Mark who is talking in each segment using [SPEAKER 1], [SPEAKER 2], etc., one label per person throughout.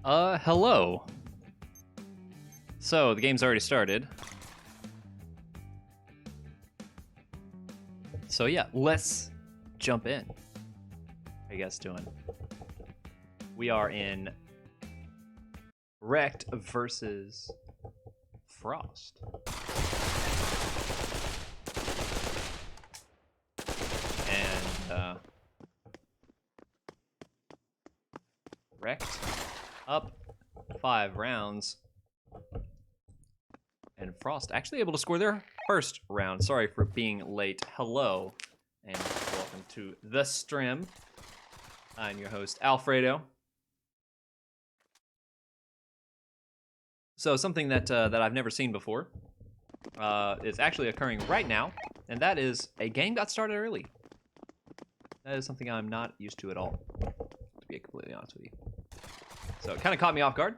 [SPEAKER 1] Hello. So, the game's already started. So yeah, let's jump in. How you guys doing? We are in Wrecked versus Frost. And, Wrecked up 5 rounds. And Frost actually able to score their first round. Sorry for being late. Hello, and welcome to the stream. I'm your host, Alfredo. So something that I've never seen before is actually occurring right now, and that is a game got started early. That is something I'm not used to at all, to be completely honest with you. So it kind of caught me off guard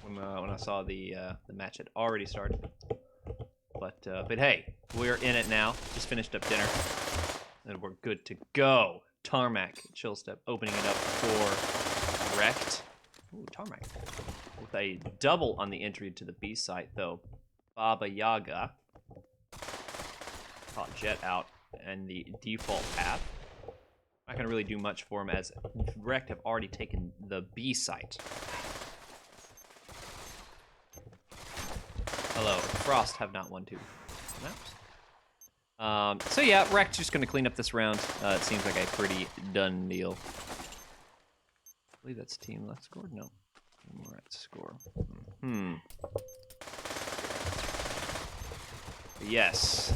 [SPEAKER 1] when I saw the match had already started. But hey, we're in it now. Just finished up dinner, and we're good to go. Tarmac, chill step, opening it up for Wrecked. Ooh, Tarmac. With a double on the entry to the B site, though. Baba Yaga caught Jet out in the default path. Not gonna really do much for him as Wrecked have already taken the B site. Hello, Frost have not won 2 maps. So yeah, Wrecked just gonna clean up this round. It seems like a pretty done deal. I believe that's team left score. No, team right score. Yes.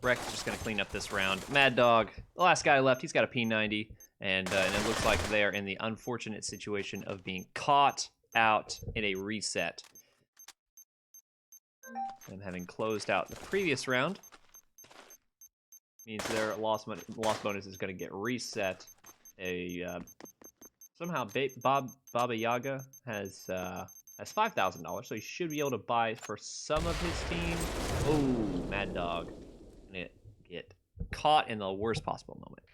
[SPEAKER 1] Wrecked just gonna clean up this round. Mad Dog, the last guy left, he's got a P90, and it looks like they're in the unfortunate situation of being caught out in a reset. Them having closed out the previous round means their loss bonus is going to get reset. Somehow Baba Yaga has $5,000, so he should be able to buy for some of his team. Oh, Mad Dog gonna get caught in the worst possible moment.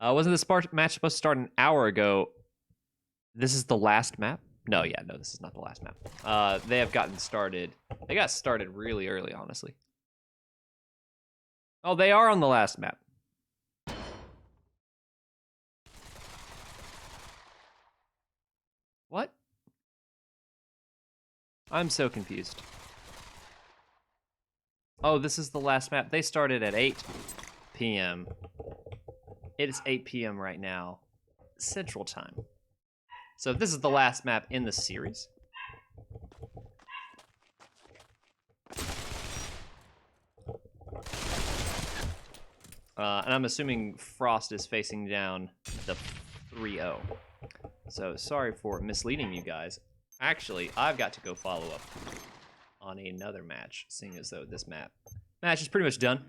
[SPEAKER 1] Wasn't this match supposed to start an hour ago? This is the last map? No, this is not the last map. They have gotten started. They got started really early, honestly. Oh, they are on the last map. What? I'm so confused. Oh, this is the last map. They started at 8 p.m. It is 8 p.m. right now, Central Time. So this is the last map in the series. And I'm assuming Frost is facing down the 3-0. So sorry for misleading you guys. Actually, I've got to go follow up on another match, seeing as though this match is pretty much done.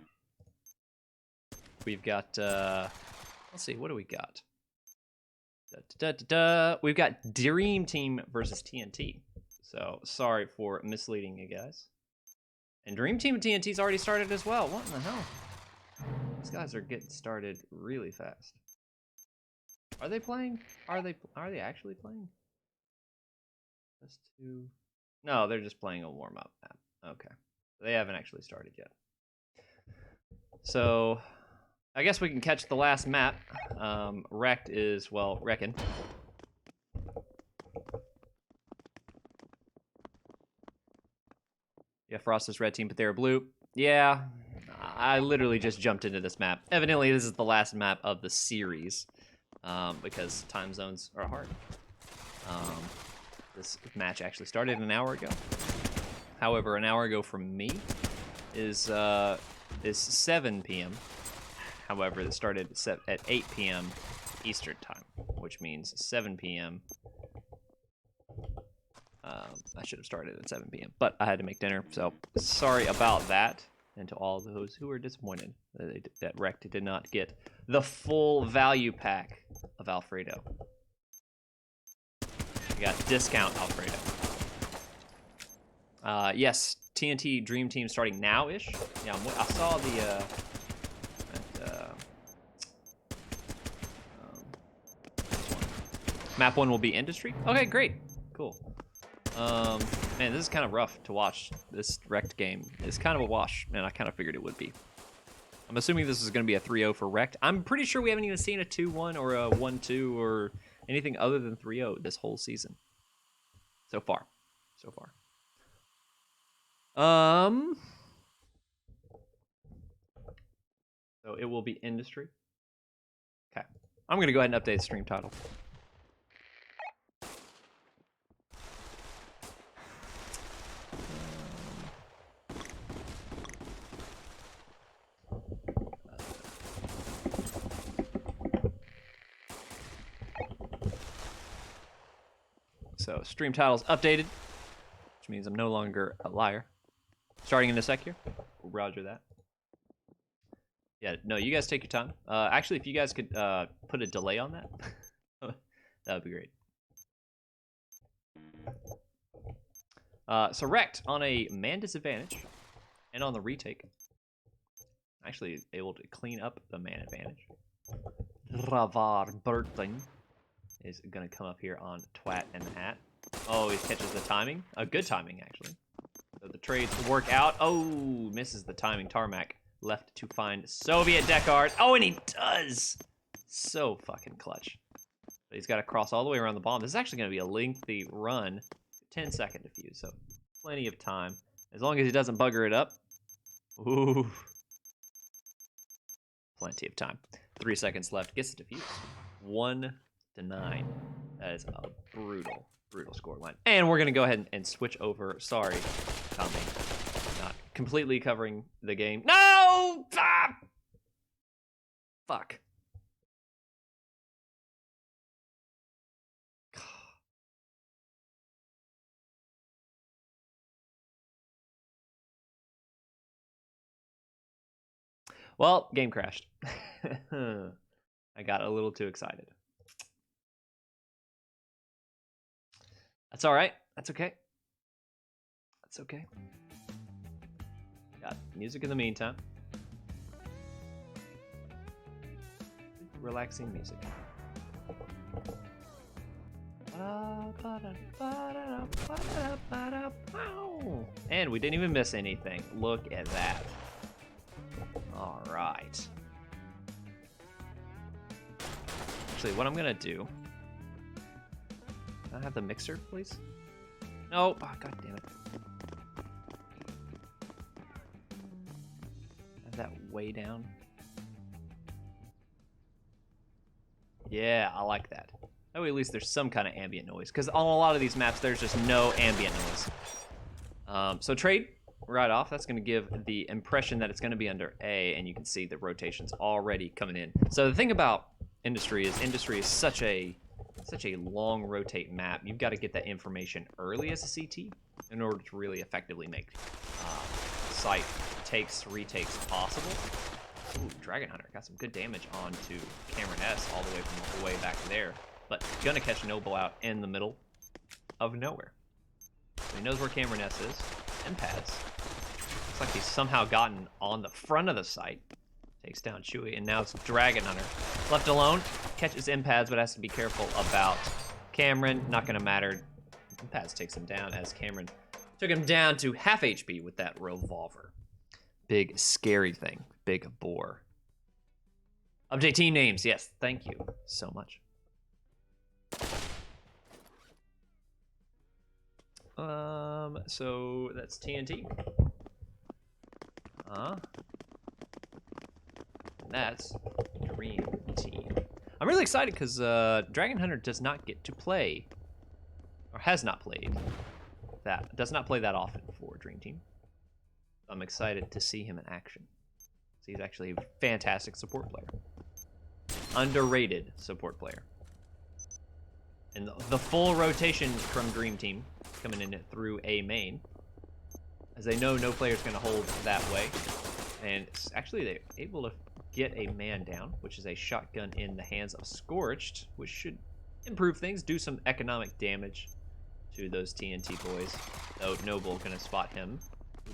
[SPEAKER 1] We've got, let's see, what do we got? We've got Dream Team versus TNT. So sorry for misleading you guys. And Dream Team and TNT's already started as well. What in the hell? These guys are getting started really fast. Are they playing? Are they actually playing? Just two. No, they're just playing a warm-up map. Okay. They haven't actually started yet. So I guess we can catch the last map. Wrecked is, well, Reckon. Yeah, Frost is red team, but they're blue. Yeah, I literally just jumped into this map. Evidently, this is the last map of the series, because time zones are hard. This match actually started an hour ago. However, an hour ago from me is 7 p.m. However, it started at 8 p.m. Eastern time, which means 7 p.m. I should have started at 7 p.m., but I had to make dinner, so sorry about that. And to all those who were disappointed that Wrecked did not get the full value pack of Alfredo. We got discount Alfredo. Yes, TNT Dream Team starting now-ish. Yeah, I saw the Map 1 will be industry. Okay, great. Cool. Man, this is kind of rough to watch. This wrecked game is kind of a wash, and I kind of figured it would be. I'm assuming this is going to be a 3-0 for wrecked. I'm pretty sure we haven't even seen a 2-1 or a 1-2 or anything other than 3-0 this whole season. So far. So it will be industry. Okay. I'm going to go ahead and update the stream title. So stream title's updated, which means I'm no longer a liar. Starting in a sec here. Roger that. Yeah, no, you guys take your time. Actually, if you guys could put a delay on that, that would be great. So wrecked on a man disadvantage and on the retake. Actually able to clean up the man advantage. Ravar Burton is going to come up here on Twat and the Hat. Oh, he catches the timing. A good timing, actually. So the trades work out. Oh, misses the timing. Tarmac left to find Soviet Deckard. Oh, and he does! So fucking clutch. But he's got to cross all the way around the bomb. This is actually going to be a lengthy run. 10-second defuse, so plenty of time. As long as he doesn't bugger it up. Ooh. Plenty of time. 3 seconds left. Gets the defuse. 1-9. That is a brutal scoreline. And we're going to go ahead and switch over. Sorry, Tommy. Not completely covering the game. No! Ah! Fuck. Well, game crashed. I got a little too excited. That's all right. That's okay. That's okay. Got music in the meantime. Relaxing music. And we didn't even miss anything. Look at that. All right. Actually, what I'm gonna do... Can I have the mixer, please? No. Oh, god damn it. Have that way down. Yeah, I like that. That way at least there's some kind of ambient noise. Because on a lot of these maps, there's just no ambient noise. So trade right off. That's going to give the impression that it's going to be under A, and you can see the rotation's already coming in. So the thing about industry is such a long rotate map. You've got to get that information early as a CT in order to really effectively make site retakes possible. Ooh, Dragon Hunter got some good damage onto Cameron S all the way from the way back there, but gonna catch Noble out in the middle of nowhere. So he knows where Cameron S is, and pads. Looks like he's somehow gotten on the front of the site. Takes down Chewie, and now it's Dragon Hunter. Left alone, catches Impads, but has to be careful about Cameron. Not gonna matter. Impads takes him down as Cameron took him down to half HP with that revolver. Big, scary thing. Big bore. Update team names. Yes, thank you so much. So that's TNT. That's Dream Team. I'm really excited because Dragon Hunter does not get to play, or has not played that, does not play that often for Dream Team. I'm excited to see him in action. So he's actually a fantastic support player. Underrated support player. And the full rotation from Dream Team coming in through A main, as they know no player's going to hold that way. And actually they're able to get a man down, which is a shotgun in the hands of Scorched, which should improve things, do some economic damage to those TNT boys. Though Noble going to spot him.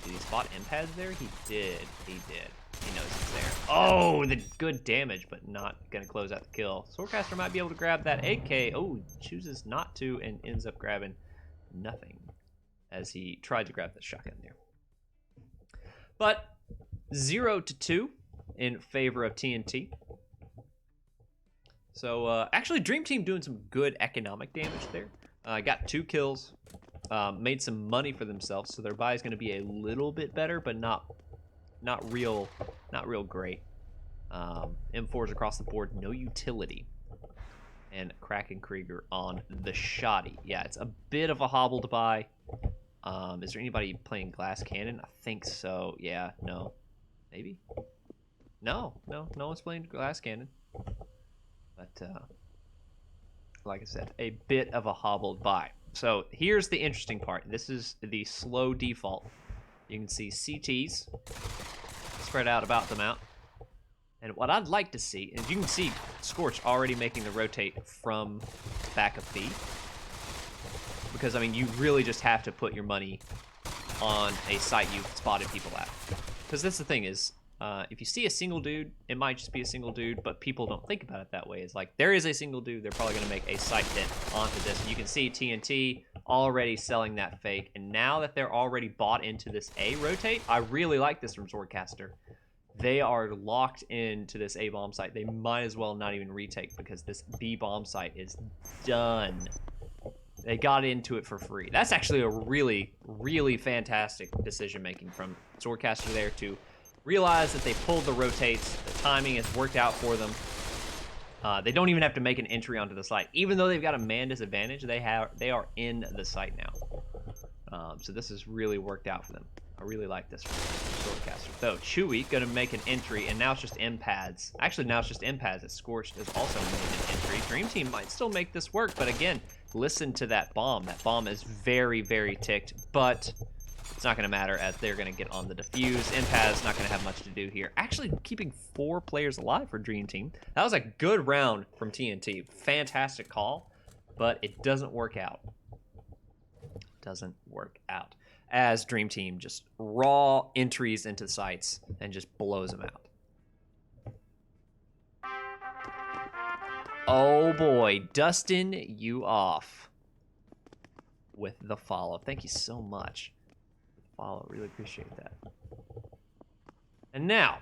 [SPEAKER 1] Did he spot Impads there? He did. He did. He knows there. Oh, the good damage, but not going to close out the kill. Swordcaster might be able to grab that 8K. Oh, chooses not to and ends up grabbing nothing as he tried to grab the shotgun there. But 0-2 in favor of TNT. So actually, Dream Team doing some good economic damage there. Got 2 kills, made some money for themselves, so their buy is going to be a little bit better, but not real great. M4s across the board, no utility. And Kraken Krieger on the shoddy. Yeah, it's a bit of a hobble to buy. Is there anybody playing Glass Cannon? I think so. Yeah, no. Maybe? No one's playing Glass Cannon. But, like I said, a bit of a hobbled buy. So here's the interesting part. This is the slow default. You can see CTs spread out about the map. And what I'd like to see is you can see Scorch already making the rotate from back of B. Because, I mean, you really just have to put your money on a site you've spotted people at. Because that's the thing is, if you see a single dude, it might just be a single dude, but people don't think about it that way. It's like, there is a single dude, they're probably going to make a site hit onto this. And you can see TNT already selling that fake. And now that they're already bought into this A rotate, I really like this from Swordcaster. They are locked into this A bomb site. They might as well not even retake because this B bomb site is done. They got into it for free. That's actually a really, really fantastic decision making from Swordcaster there to realize that they pulled the rotates. The timing has worked out for them. They don't even have to make an entry onto the site. Even though they've got a man disadvantage, they are in the site now. So this has really worked out for them. I really like this from Swordcaster. Though Chewy gonna make an entry, and now it's just M-pads. Actually, now it's just M-pads. That Scorched has also made an entry. Dream Team might still make this work, but again, listen to that bomb. That bomb is very, very ticked, but it's not gonna matter as they're gonna get on the defuse. M-pads not gonna have much to do here. Actually, keeping 4 players alive for Dream Team. That was a good round from TNT. Fantastic call, but it doesn't work out. Doesn't work out. As Dream Team just raw entries into sites and just blows them out. Oh boy, Dustin, you off with the follow. Thank you so much. Follow, really appreciate that. And now,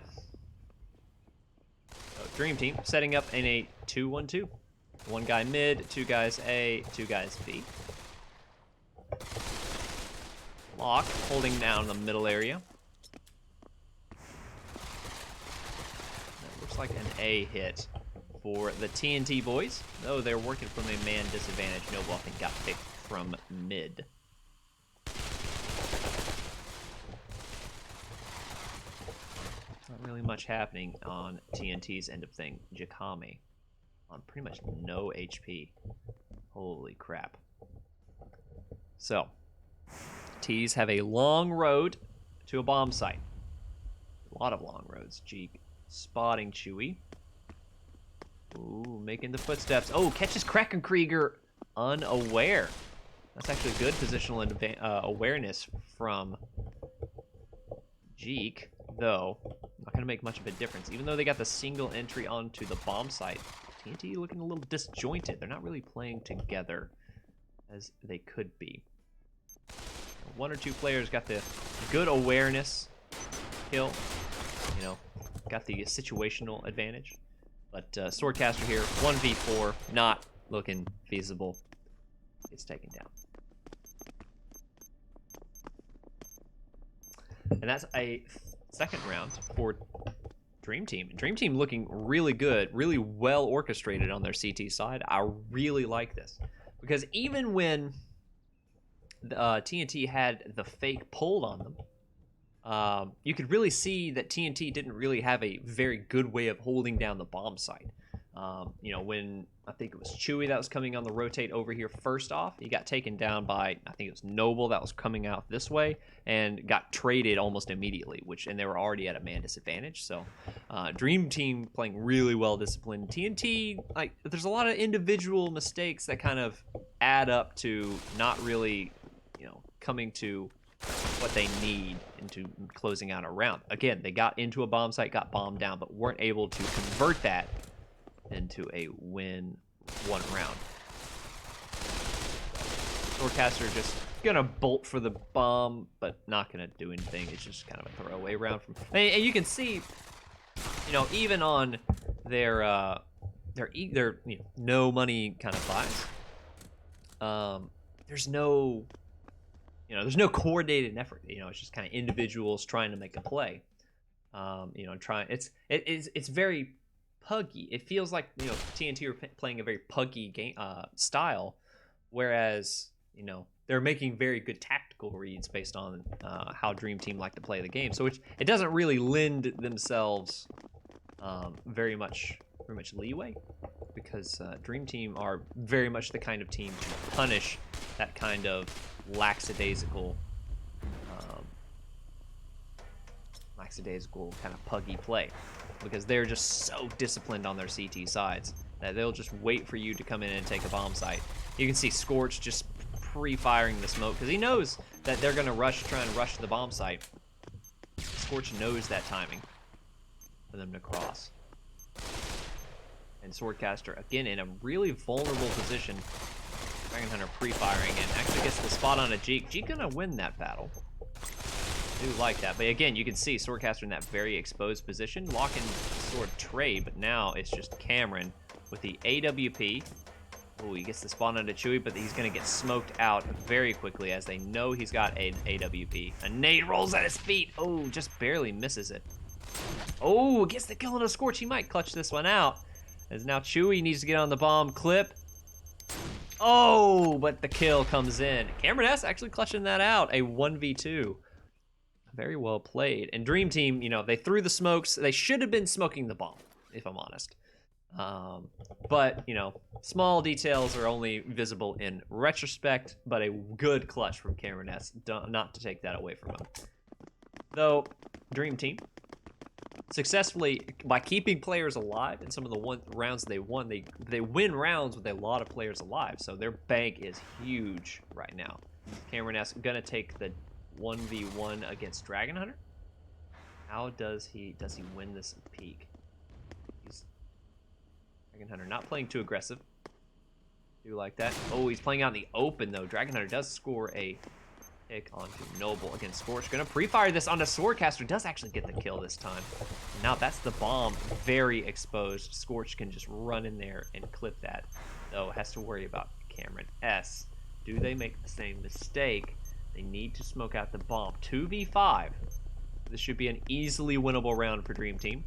[SPEAKER 1] Dream Team setting up in a 2-1-2. 1 guy mid, 2 guys A, 2 guys B. Lock, holding down the middle area. That looks like an A hit for the TNT boys. Though they're working from a man disadvantage. No bluffing got picked from mid. Not really much happening on TNT's end of thing. Jakami on pretty much no HP. Holy crap. So, T's have a long road to a bomb site. A lot of long roads. Jeek spotting Chewy. Ooh, making the footsteps. Oh, catches Kraken Krieger unaware. That's actually good positional awareness from Jeek, though not going to make much of a difference. Even though they got the single entry onto the bomb site, TNT looking a little disjointed. They're not really playing together as they could be. 1 or 2 players got the good awareness kill, you know, got the situational advantage. But Swordcaster here, 1v4, not looking feasible. It's taken down. And that's a second round for Dream Team. Dream Team looking really good, really well orchestrated on their CT side. I really like this. Because even when TNT had the fake pulled on them, you could really see that TNT didn't really have a very good way of holding down the bomb site. You know, when I think it was Chewy that was coming on the rotate over here first off, he got taken down by, I think it was Noble that was coming out this way and got traded almost immediately, and they were already at a man disadvantage. So Dream Team playing really well disciplined. TNT, like, there's a lot of individual mistakes that kind of add up to not really, you know, coming to what they need into closing out a round. Again, they got into a bomb site, got bombed down, but weren't able to convert that into a win one round. Swordcaster just gonna bolt for the bomb, but not gonna do anything. It's just kind of a throwaway round from. And you can see, you know, even on their no money kind of buys, there's no, there's no coordinated effort. You know, it's just kind of individuals trying to make a play. It's very puggy. It feels like, TNT are playing a very puggy game style, whereas, they're making very good tactical reads based on how Dream Team like to play the game. So it doesn't really lend themselves very much leeway, because Dream Team are very much the kind of team to punish that kind of lackadaisical kind of puggy play, because they're just so disciplined on their CT sides that they'll just wait for you to come in and take a bomb site. You can see Scorch just pre-firing the smoke because he knows that they're going to try and rush the bomb site. Scorch knows that timing for them to cross. And Swordcaster, again, in a really vulnerable position. Dragon Hunter pre-firing and actually gets the spot on a Jeek. Jeek gonna win that battle. I do like that. But again, you can see Swordcaster in that very exposed position. Locking sword trade, but now it's just Cameron with the AWP. Oh, he gets the spawn onto Chewy, but he's going to get smoked out very quickly as they know he's got an AWP. A nade rolls at his feet. Oh, just barely misses it. Oh, gets the kill on a Scorch. He might clutch this one out. As now Chewy needs to get on the bomb clip. Oh, but the kill comes in. Cameron S actually clutching that out. A 1v2. Very well played. And Dream Team, they threw the smokes. They should have been smoking the bomb, if I'm honest. But, small details are only visible in retrospect, but a good clutch from Cameron S, not to take that away from him. Though, Dream Team, successfully, by keeping players alive in some of the rounds they won, they win rounds with a lot of players alive, so their bank is huge right now. Cameron S gonna take the 1v1 against Dragon Hunter. How does he win this peak? Dragon Hunter not playing too aggressive. Do like that. Oh, he's playing out in the open, though. Dragon Hunter does score a pick onto Noble against Scorch. Gonna pre-fire this onto Swordcaster. Does actually get the kill this time. Now that's the bomb. Very exposed. Scorch can just run in there and clip that. Though has to worry about Cameron S. Do they make the same mistake? They need to smoke out the bomb. 2v5. This should be an easily winnable round for Dream Team.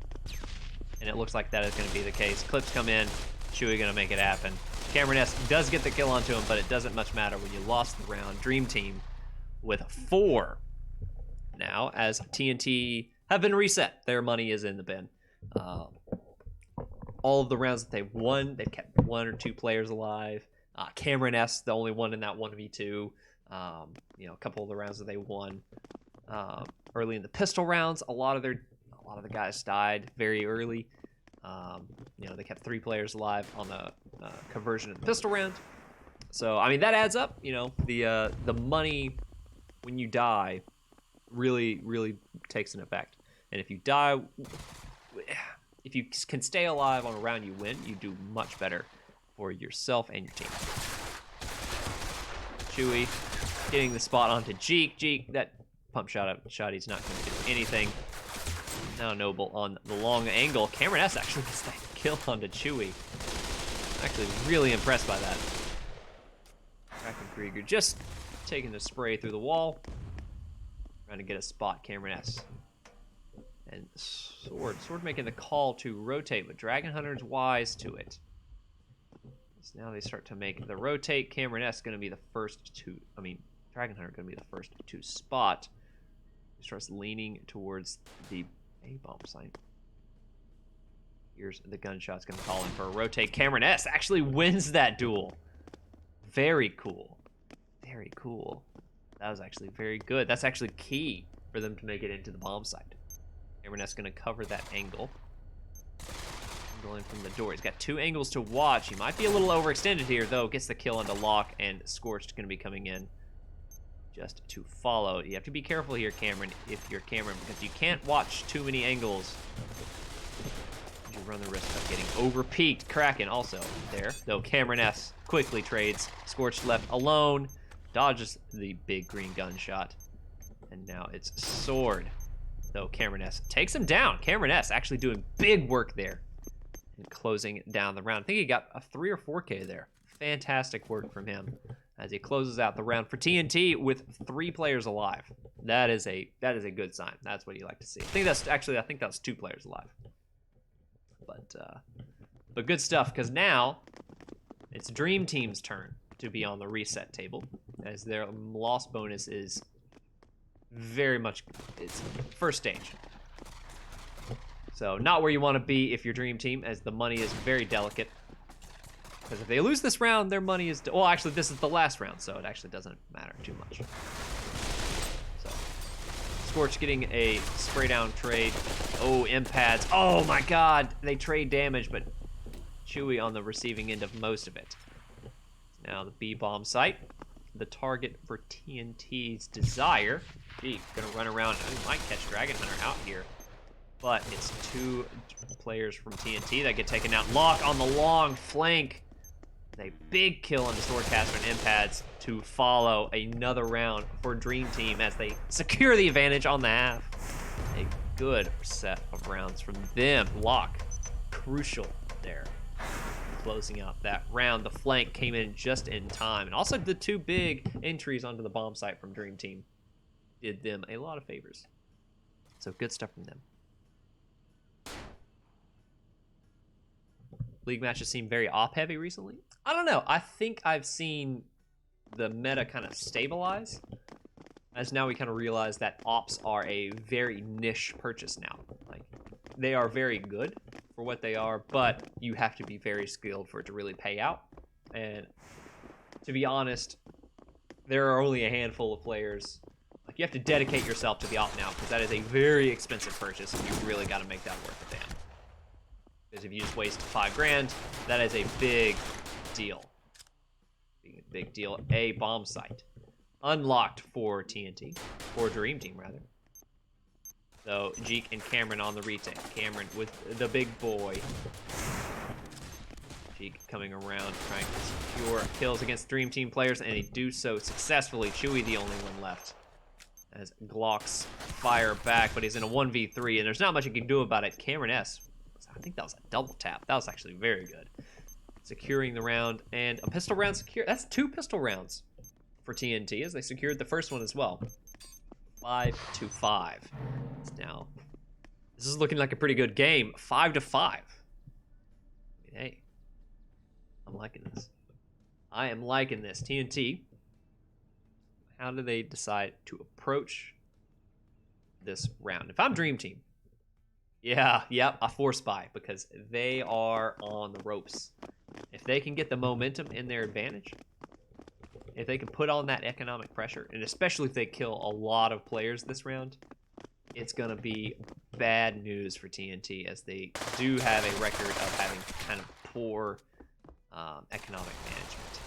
[SPEAKER 1] And it looks like that is going to be the case. Clips come in. Chewy going to make it happen. Cameron S does get the kill onto him, but it doesn't much matter when you lost the round. Dream Team with 4. Now, as TNT have been reset, their money is in the bin. All of the rounds that they've won, they've kept 1 or 2 players alive. Cameron S, the only one in that 1v2. A couple of the rounds that they won early in the pistol rounds, a lot of the guys died very early. They kept 3 players alive on the conversion of the pistol round. So, I mean, that adds up. The money when you die really, really takes an effect. And if you die, if you can stay alive on a round you win, you do much better for yourself and your team. Chewy getting the spot onto Jeek. Jeek, that pump shot, he's not going to do anything. Now Noble on the long angle. Cameron S actually gets that kill onto Chewy. Actually really impressed by that. Krieger just taking the spray through the wall. Trying to get a spot, Cameron S. And Sword making the call to rotate, but Dragon Hunter's wise to it. So now they start to make the rotate. Cameron S going to be the first to, Dragon Hunter going to be the first to spot. He starts leaning towards the A-bomb site. Here's the gunshot's going to call in for a rotate. Cameron S actually wins that duel. Very cool. Very cool. That was actually very good. That's actually key for them to make it into the bomb site. Cameron S going to cover that angle. Going from the door. He's got 2 angles to watch. He might be a little overextended here, though. Gets the kill onto Lock, and Scorched going to be coming in. just to follow. You have to be careful here, Cameron, if you're Cameron, because you can't watch too many angles. You run the risk of getting over-peaked. Kraken also there, though Cameron S quickly trades. Scorched left alone, dodges the big green gunshot, and now it's Sword. Though Cameron S takes him down. Cameron S actually doing big work there and closing down the round. I think he got a 3 or 4K there. Fantastic work from him as he closes out the round for TNT with 3 players alive. That is a good sign. That's what you like to see. I think that's 2 players alive. But good stuff, because now it's Dream Team's turn to be on the reset table, as their loss bonus is very much, it's first stage. So not where you want to be if you're Dream Team, as the money is very delicate. Because if they lose this round, their money is... Well, actually, this is the last round, so it actually doesn't matter too much. So, Scorch getting a spray down trade. Oh, impads. Oh my god, they trade damage, but Chewy on the receiving end of most of it. Now the B bomb site, the target for TNT's Desire. Gee, gonna run around. I might catch Dragon Hunter out here, but it's 2 players from TNT that get taken out. Lock on the long flank. A big kill on the Swordcaster and Impads to follow another round for Dream Team as they secure the advantage on the half. A good set of rounds from them. Lock, crucial there. Closing out that round. The flank came in just in time. And also the 2 big entries onto the bomb site from Dream Team did them a lot of favors. So good stuff from them. League matches seem very op-heavy recently. I don't know. I think I've seen the meta kind of stabilize, as now we kind of realize that ops are a very niche purchase now. Like, they are very good for what they are, but you have to be very skilled for it to really pay out. And to be honest, there are only a handful of players. Like, you have to dedicate yourself to the op now, because that is a very expensive purchase, and you really got to make that worth it, damn. Because if you just waste 5 grand, that is a big deal. Big deal. A bomb site. Unlocked for TNT. For Dream Team, rather. So, Jeek and Cameron on the retake. Cameron with the big boy. Jeek coming around, trying to secure kills against Dream Team players, and they do so successfully. Chewy the only one left. As Glocks fire back, but he's in a 1v3, and there's not much he can do about it. Cameron S. I think that was a double tap. That was actually very good. Securing the round, and a pistol round secure. That's 2 pistol rounds for TNT, as they secured the first one as well. 5-5. Now, this is looking like a pretty good game. 5-5. Hey, I'm liking this. I am liking this. TNT, how do they decide to approach this round? If I'm Dream Team, a force buy, because they are on the ropes. If they can get the momentum in their advantage, if they can put on that economic pressure, and especially if they kill a lot of players this round, it's going to be bad news for TNT, as they do have a record of having kind of poor economic management.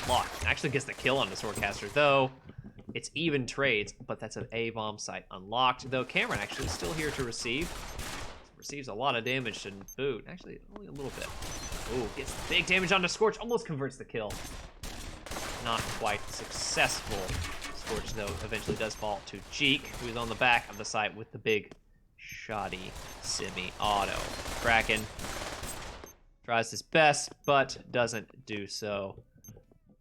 [SPEAKER 1] Lock actually gets the kill on the Swordcaster, though. It's even trades, but that's an A-bomb site unlocked, though Cameron actually is still here to receive. Receives a lot of damage to boot. Actually, only a little bit. Oh, gets big damage onto Scorch. Almost converts the kill. Not quite successful. Scorch, though, eventually does fall to Jeek, who's on the back of the site with the big, shoddy semi-auto. Kraken tries his best, but doesn't do so.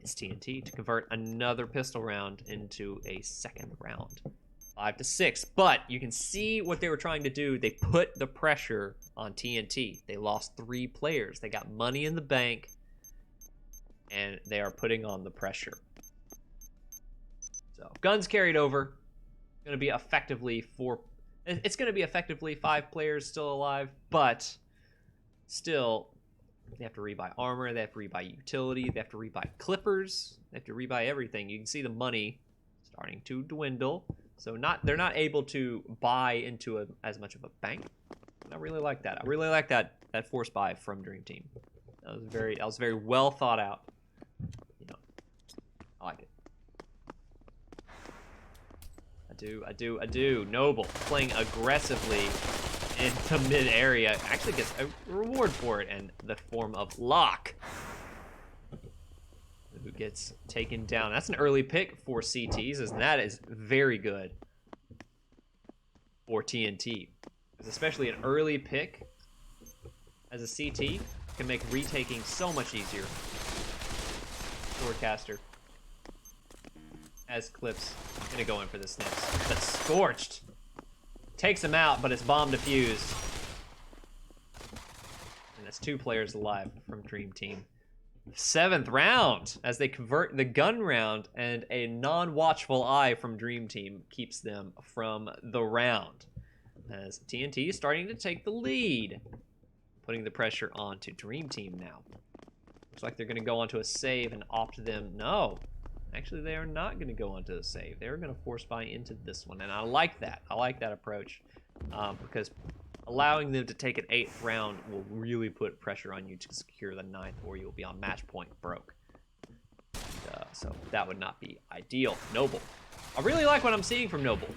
[SPEAKER 1] It's TNT to convert another pistol round into a second round. 5-6, but you can see what they were trying to do. They put the pressure on TNT. They lost 3 players. They got money in the bank, and they are putting on the pressure. So, guns carried over. Going to be effectively 4. It's going to be effectively 5 players still alive, but still, they have to rebuy armor. They have to rebuy utility. They have to rebuy clippers. They have to rebuy everything. You can see the money starting to dwindle. So they're not able to buy into as much of a bank. I really like that. I really like that force buy from Dream Team. That was very well thought out. You know, I like it. I do. Noble playing aggressively into mid area actually gets a reward for it in the form of Locke, who gets taken down. That's an early pick for CTs, and that is very good for TNT. Especially an early pick as a CT can make retaking so much easier. Swordcaster as Clips gonna go in for the snips, but Scorched takes him out, but it's bomb defused. And that's 2 players alive from Dream Team. 7th round as they convert the gun round, and a non-watchful eye from Dream Team keeps them from the round. As TNT is starting to take the lead, putting the pressure on to Dream Team now. Looks like they're going to go onto a save and opt them. No, actually they are not going to go onto a save. They're going to force buy into this one, and I like that. I like that approach because allowing them to take an 8th round will really put pressure on you to secure the 9th, or you'll be on match point broke. So that would not be ideal. Noble. I really like what I'm seeing from Noble.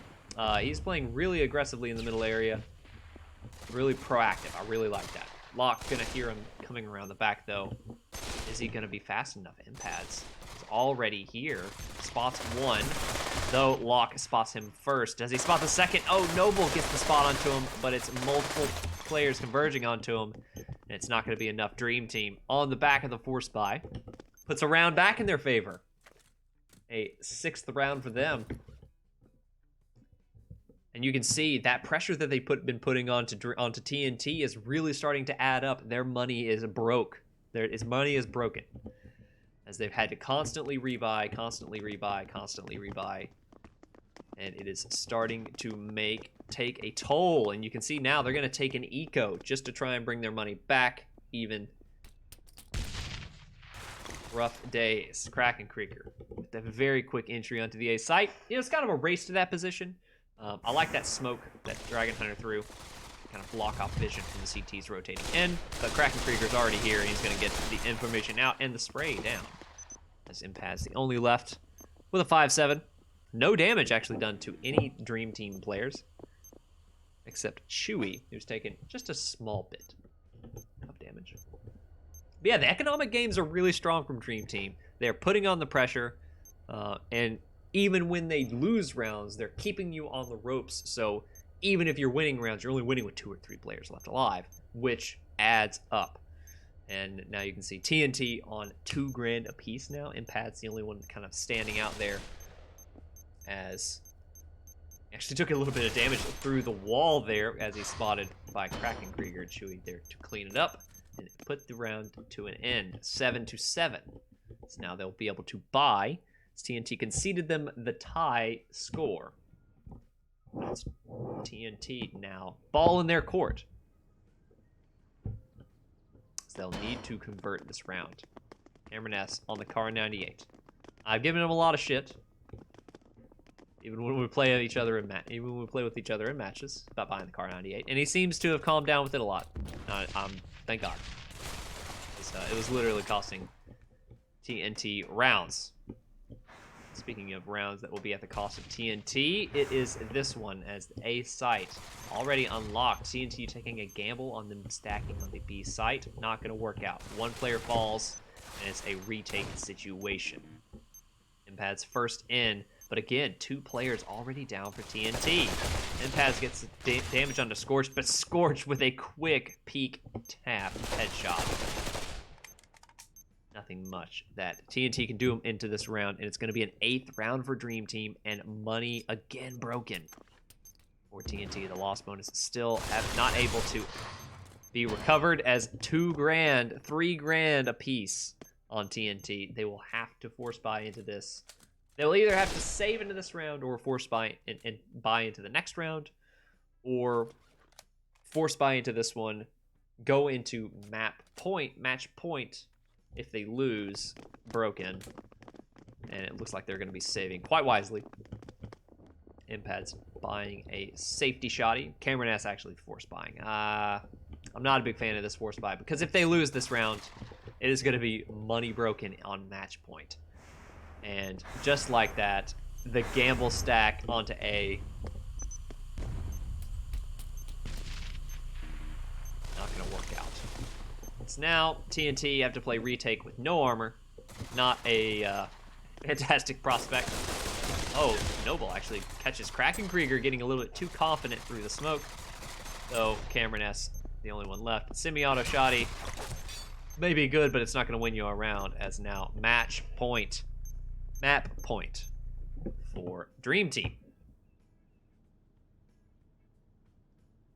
[SPEAKER 1] He's playing really aggressively in the middle area. Really proactive. I really like that. Locke gonna hear him coming around the back though. Is he gonna be fast enough? Impads is already here. Spots 1, though Locke spots him first. Does he spot the 2nd? Oh, Noble gets the spot onto him, but it's multiple players converging onto him, and it's not gonna be enough. Dream Team on the back of the force buy. Puts a round back in their favor. A 6th round for them. And you can see that pressure that they've been putting onto TNT is really starting to add up. Their money is broke. Money is broken. As they've had to constantly rebuy, constantly rebuy, constantly rebuy. And it is starting to take a toll. And you can see now they're going to take an eco just to try and bring their money back even. Rough days. Kraken Krieger with a very quick entry onto the A site. You know, it's kind of a race to that position. I like that smoke that Dragon Hunter threw. Kind of block off vision from the CTs rotating in. But Kraken Krieger's already here, and he's going to get the information out and the spray down. As Impaz the only left with a 5-7. No damage actually done to any Dream Team players. Except Chewy, who's taken just a small bit of damage. But yeah, the economic games are really strong from Dream Team. They're putting on the pressure, and even when they lose rounds, they're keeping you on the ropes. So even if you're winning rounds, you're only winning with 2 or 3 players left alive, which adds up. And now you can see TNT on $2 grand a piece now. Impat's the only one kind of standing out there, as he actually took a little bit of damage through the wall there as he's spotted by Kraken Krieger. Chewy there to clean it up and put the round to an end. 7-7. So now they'll be able to buy. TNT conceded them the tie score. It's TNT now. Ball in their court. So they'll need to convert this round. Cameron S on the Car 98. I've given him a lot of shit. Even when we play with each other in matches about buying the Car 98, and he seems to have calmed down with it a lot. Thank God. It was literally costing TNT rounds. Speaking of rounds that will be at the cost of TNT, it is this one as the A site already unlocked. TNT taking a gamble on them stacking on the B site. Not going to work out. 1 player falls, and it's a retake situation. Impaz first in, but again, 2 players already down for TNT. Impaz gets damage onto Scorch, but Scorch with a quick peek tap headshot. Nothing much that TNT can do into this round, and it's going to be an 8th round for Dream Team, and money again broken for TNT. The loss bonus is still not able to be recovered, as 2 grand, 3 grand a piece on TNT. They will have to force buy into this. They'll either have to save into this round or force buy and buy into the next round, or force buy into this one, go into match point. If they lose, broken. And it looks like they're going to be saving quite wisely. Impat's buying a safety shotty. Cameron S actually force buying. I'm not a big fan of this force buy, because if they lose this round, it is going to be money broken on match point. And just like that, the gamble stack onto A. Not gonna work out. So now TNT have to play retake with no armor. Not a fantastic prospect. Oh, Noble actually catches Kraken Krieger getting a little bit too confident through the smoke. So Cameron S, the only one left. Semi-auto shotty may be good, but it's not going to win you a round, as now match point. Map point for Dream Team.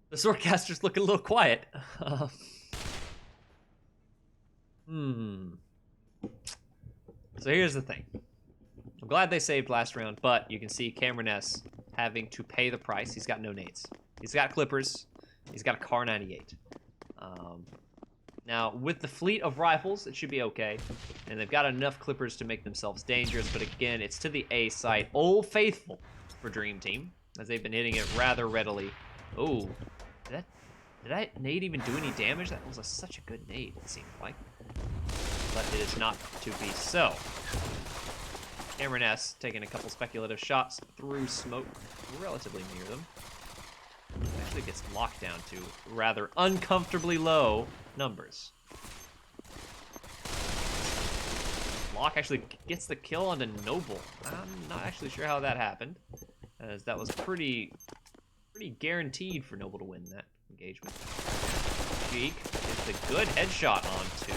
[SPEAKER 1] The Swordcaster's looking a little quiet. So here's the thing. I'm glad they saved last round, but you can see Cameron S having to pay the price. He's got no nades. He's got clippers. He's got a Car 98. Now, with the fleet of rifles, it should be okay. And they've got enough clippers to make themselves dangerous. But again, it's to the A site. Old Faithful for Dream Team, as they've been hitting it rather readily. Oh, did that nade even do any damage? That was such a good nade, it seemed like. But it is not to be so. Cameron S taking a couple speculative shots through smoke relatively near them. Actually gets locked down to rather uncomfortably low numbers. Locke actually gets the kill onto Noble. I'm not actually sure how that happened, as that was pretty guaranteed for Noble to win that engagement. Cheek gets the good headshot onto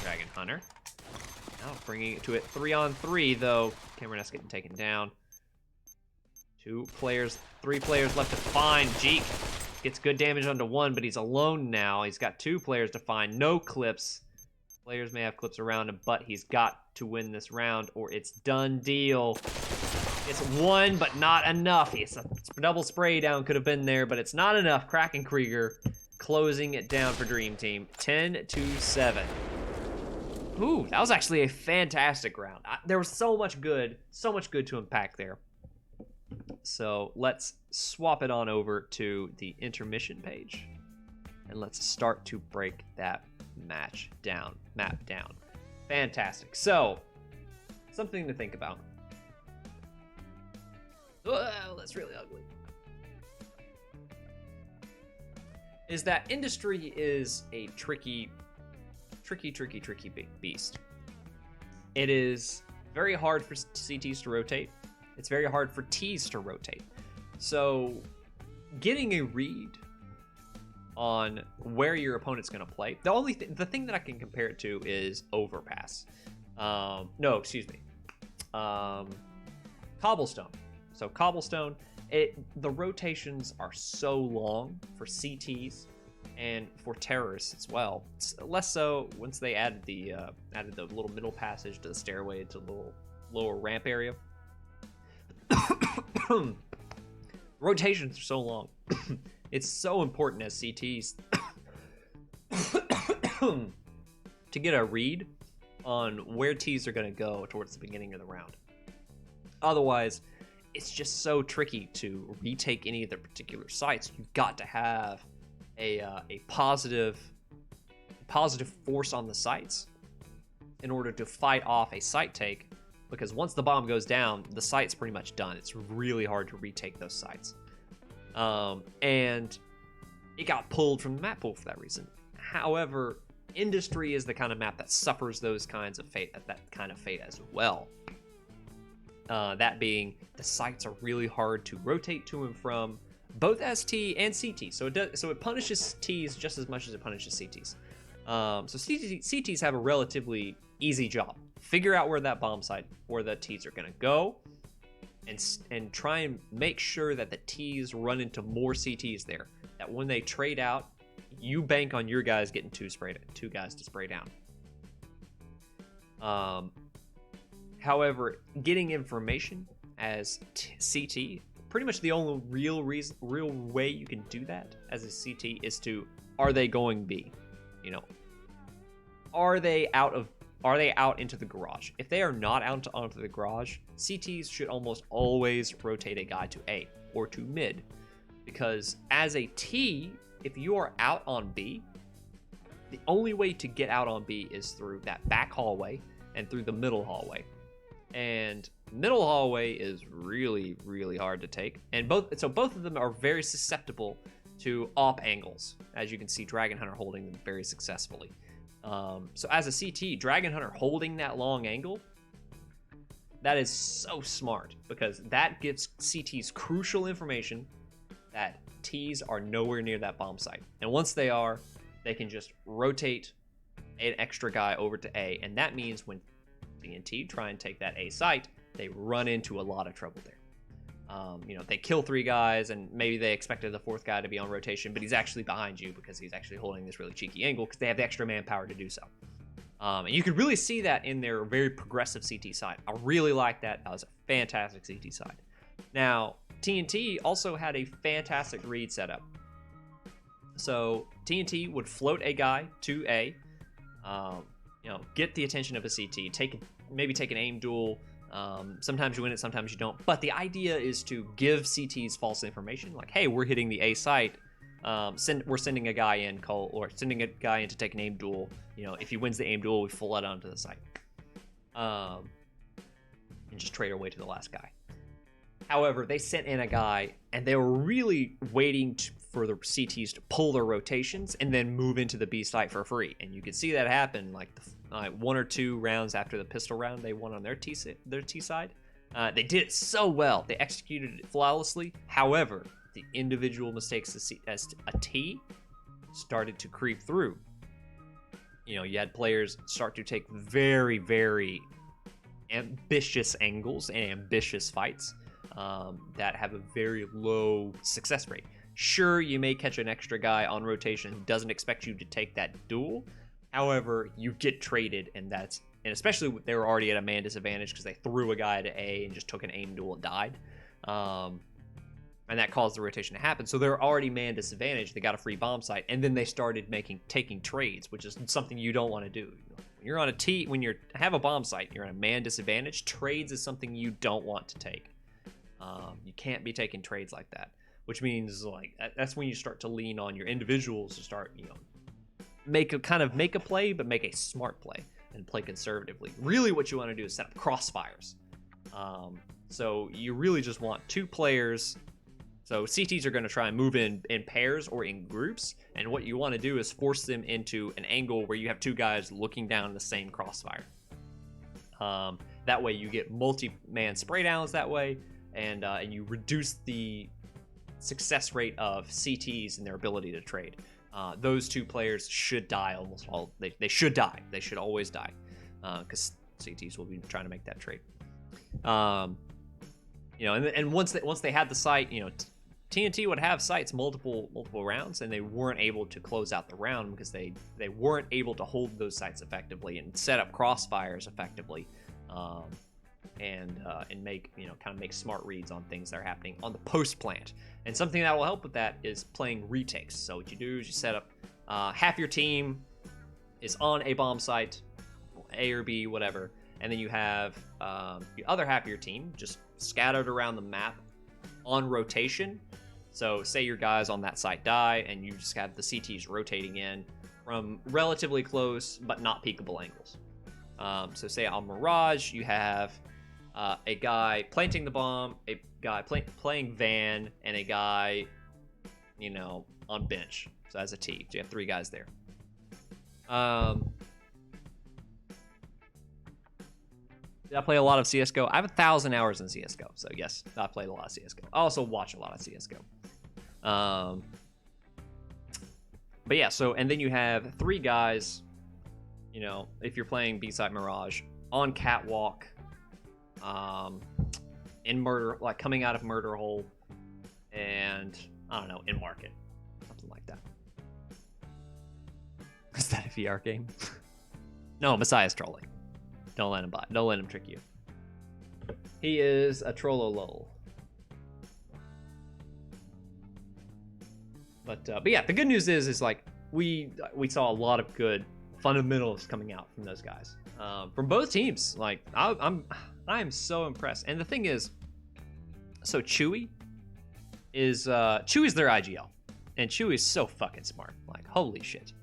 [SPEAKER 1] Dragon Hunter. Now bringing it to it 3-on-3, though. Cameron S getting taken down. 3 players left to find. Jeek gets good damage onto 1, but he's alone now. He's got 2 players to find. No clips. Players may have clips around him, but he's got to win this round or it's done deal. It's 1, but not enough. It's a double spray down could have been there, but it's not enough. Kraken Krieger closing it down for Dream Team. 10-7. Ooh, that was actually a fantastic round. There was so much good to unpack there. So let's swap it on over to the intermission page, and let's start to break that map down. Fantastic. So, something to think about. Oh, that's really ugly. Is that industry is a tricky beast. It is very hard for CTs to rotate. It's very hard for Ts to rotate. So getting a read on where your opponent's going to play, the thing that I can compare it to is Overpass. Cobblestone. So Cobblestone, the rotations are so long for CTs and for terrorists as well. It's less so once they added the little middle passage to the stairway to the little lower ramp area. Rotations are so long. It's so important as CTs to get a read on where Ts are going to go towards the beginning of the round. Otherwise, it's just so tricky to retake any of the particular sites. You've got to have a positive force on the sites in order to fight off a site take, because once the bomb goes down, the site's pretty much done. It's really hard to retake those sites. And it got pulled from the map pool for that reason. However, Industry is the kind of map that suffers that kind of fate as well. That being, the sites are really hard to rotate to and from, both as T and CT. So it punishes Ts just as much as it punishes CTs. So CTs have a relatively easy job. Figure out where that bomb site, where the Ts are going to go, and try and make sure that the Ts run into more CTs there. That when they trade out, you bank on your guys getting two guys to spray down. However, getting information as CT, pretty much the only real way you can do that as a CT is to, are they going B? You know, are they out into the garage? If they are not out onto the garage, CTs should almost always rotate a guy to A or to mid, because as a T, if you are out on B, the only way to get out on B is through that back hallway and through the middle hallway. And Middle hallway is really, really hard to take, and both of them are very susceptible to op angles. As you can see, Dragon Hunter holding them very successfully. So as a CT, Dragon Hunter holding that long angle, that is so smart, because that gives CTs crucial information that Ts are nowhere near that bomb site. And once they are, they can just rotate an extra guy over to A, and that means when TNT try and take that A site, they run into a lot of trouble there. They kill 3 guys, and maybe they expected the 4th guy to be on rotation, but he's actually behind you because he's actually holding this really cheeky angle because they have the extra manpower to do so. And you could really see that in their very progressive CT side. I really like that. That was a fantastic CT side. Now, TNT also had a fantastic read setup. So TNT would float a guy to A, get the attention of a CT, maybe take an aim duel. Sometimes you win it, sometimes you don't. But the idea is to give CTs false information, like, hey, we're hitting the A site. We're sending a guy in, or sending a guy in to take an aim duel. If he wins the aim duel, we flood onto the site, and just trade our way to the last guy. However, they sent in a guy, and they were really waiting for the CTs to pull their rotations and then move into the B site for free. And you could see that happen, like 1 or 2 rounds after the pistol round they won on their T side. They did it so well. They executed it flawlessly. However, the individual mistakes as a T started to creep through. You had players start to take very, very ambitious angles and ambitious fights that have a very low success rate. Sure, you may catch an extra guy on rotation who doesn't expect you to take that duel. However, you get traded, and especially they were already at a man disadvantage because they threw a guy to A and just took an aim duel and died. And that caused the rotation to happen. So they're already man disadvantaged. They got a free bomb site, and then they started taking trades, which is something you don't want to do. When you're on a T, when you have a bomb site, you're on a man disadvantage. Trades is something you don't want to take. You can't be taking trades like that, which means that's when you start to lean on your individuals to start, make a play, but make a smart play and play conservatively. Really, what you want to do is set up crossfires. So you really just want 2 players. So CTs are going to try and move in pairs or in groups, and what you want to do is force them into an angle where you have 2 guys looking down the same crossfire. That way you get multi-man spray downs that way, and you reduce the success rate of CTs and their ability to trade. Those 2 players should die almost all. They should die. They should always die, because CTs will be trying to make that trade. And once they had the site, TNT would have sites multiple rounds, and they weren't able to close out the round because they weren't able to hold those sites effectively and set up crossfires effectively, and make make smart reads on things that are happening on the post plant. And something that will help with that is playing retakes. So what you do is you set up half your team is on a bomb site, A or B, whatever, and then you have the other half of your team just scattered around the map on rotation. So say your guys on that site die, and you just have the CTs rotating in from relatively close but not peekable angles. So say on Mirage, you have a guy planting the bomb, a guy playing van, and a guy, on bench. So as a T, so you have 3 guys there. I play a lot of CSGO. I have 1,000 hours in CSGO, so yes, I played a lot of CSGO. I also watch a lot of CSGO. But yeah, and then you have 3 guys, if you're playing B-side Mirage, on catwalk, in murder, coming out of murder hole, and I don't know, in market, something like that. Is that a VR game? No, Messiah's trolling. Don't let him buy. Don't let him trick you. He is a trollolol. But yeah, the good news is we saw a lot of good fundamentals coming out from those guys, from both teams. I am so impressed. And the thing is, so Chewy is Chewy's their IGL, and Chewy is so fucking smart. Holy shit.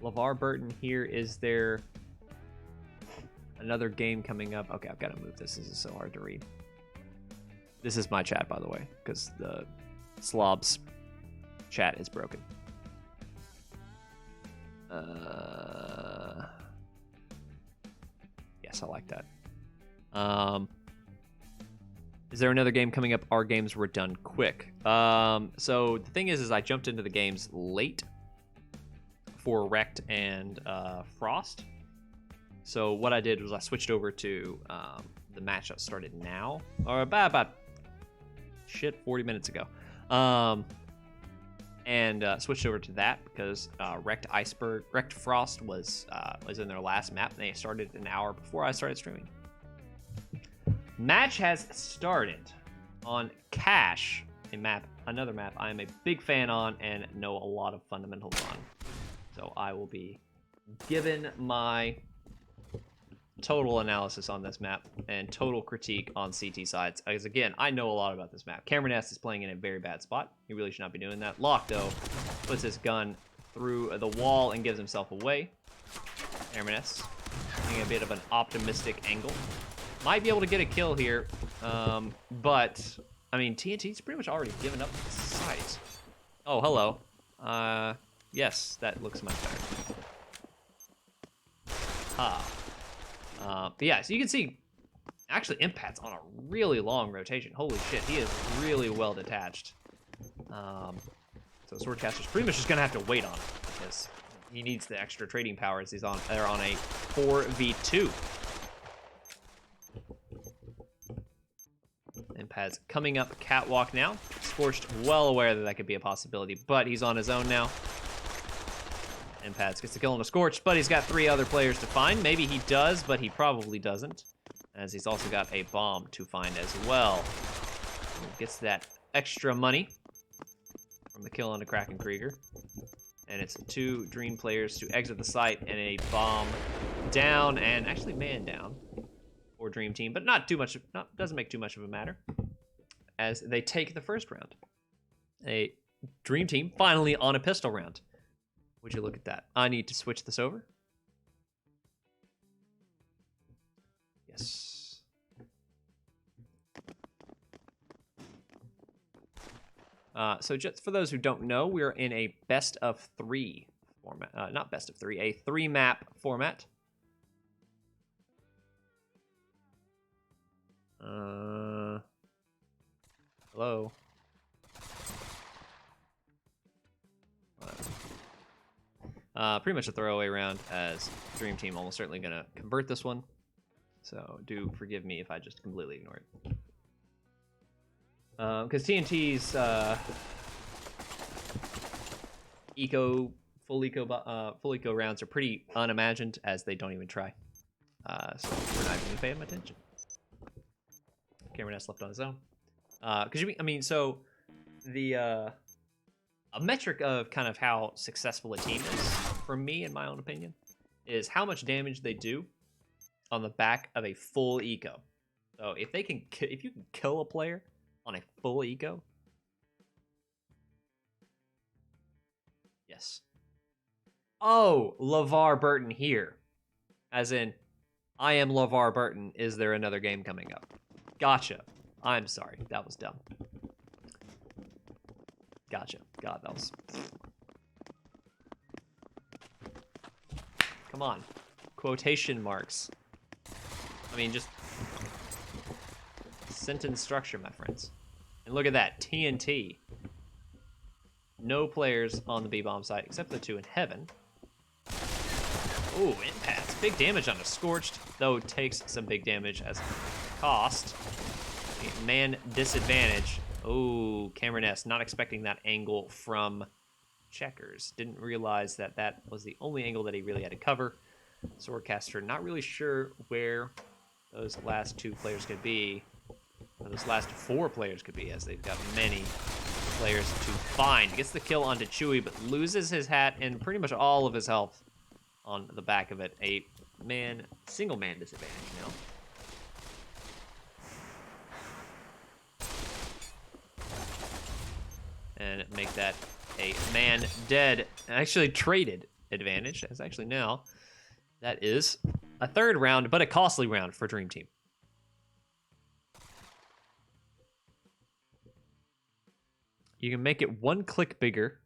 [SPEAKER 1] LeVar Burton here. Is there another game coming up? Okay, I've got to move this. This is so hard to read. This is my chat, by the way, because the Slob's chat is broken. Yes, I like that. Is there another game coming up? Our games were done quick. So the thing is I jumped into the games late for Wrecked and Frost. So what I did was I switched over to the match that started now, or about 40 minutes ago, and switched over to that because Wrecked Frost was in their last map, and they started an hour before I started streaming. Match has started on Cache, another map I am a big fan on and know a lot of fundamentals on. So I will be given my total analysis on this map and total critique on CT sides. Because again, I know a lot about this map. Cameron S is playing in a very bad spot. He really should not be doing that. Locke, though, puts his gun through the wall and gives himself away. Cameron S taking a bit of an optimistic angle. Might be able to get a kill here, but I mean, TNT's pretty much already given up the site. Oh, hello. Yes, that looks much better. But yeah, so you can see, actually, Impat's on a really long rotation. Holy shit, he is really well detached. So Swordcaster's pretty much just gonna have to wait on him because he needs the extra trading power as they're on a 4v2. Impat's coming up catwalk now. Scorched, well aware that that could be a possibility, but he's on his own now. Impat's gets the kill on a Scorched, but he's got 3 other players to find. Maybe he does, but he probably doesn't, as he's also got a bomb to find as well. Gets that extra money from the kill on the Kraken Krieger. And it's 2 Dream players to exit the site and a bomb down, and actually man down for Dream Team, but not too much, doesn't make too much of a matter as they take the first round. A Dream Team finally on a pistol round. Would you look at that? I need to switch this over. Yes. So just for those who don't know, we're in a best of 3 format. Not best of 3, a 3-map format. Hello. Pretty much a throwaway round, as Dream Team almost certainly gonna convert this one. So do forgive me if I just completely ignore it. Because TNT's full eco rounds are pretty unimagined, as they don't even try. So we're not even gonna pay them attention. Cameron S left on his own. So the a metric of kind of how successful a team is, for me, in my own opinion, is how much damage they do on the back of a full eco. So if you can kill a player on a full eco, yes. Oh, LeVar Burton here, as in, I am LeVar Burton. Is there another game coming up? Gotcha. I'm sorry, that was dumb. Gotcha. God, that was... Come on. Quotation marks. I mean, just... sentence structure, my friends. And look at that. TNT. No players on the B-bomb site, except the 2 in heaven. Ooh, impacts. Big damage on a Scorched, though takes some big damage as cost. Man disadvantage. Oh, Cameron S, not expecting that angle from Checkers. Didn't realize that that was the only angle that he really had to cover. Swordcaster, not really sure where those last 2 players could be. Or those last 4 players could be, as they've got many players to find. Gets the kill onto Chewy, but loses his hat and pretty much all of his health on the back of it. A single man disadvantage now. And make that a man dead. Actually traded advantage. As actually now, that is a third round, but a costly round for Dream Team. You can make it one click bigger.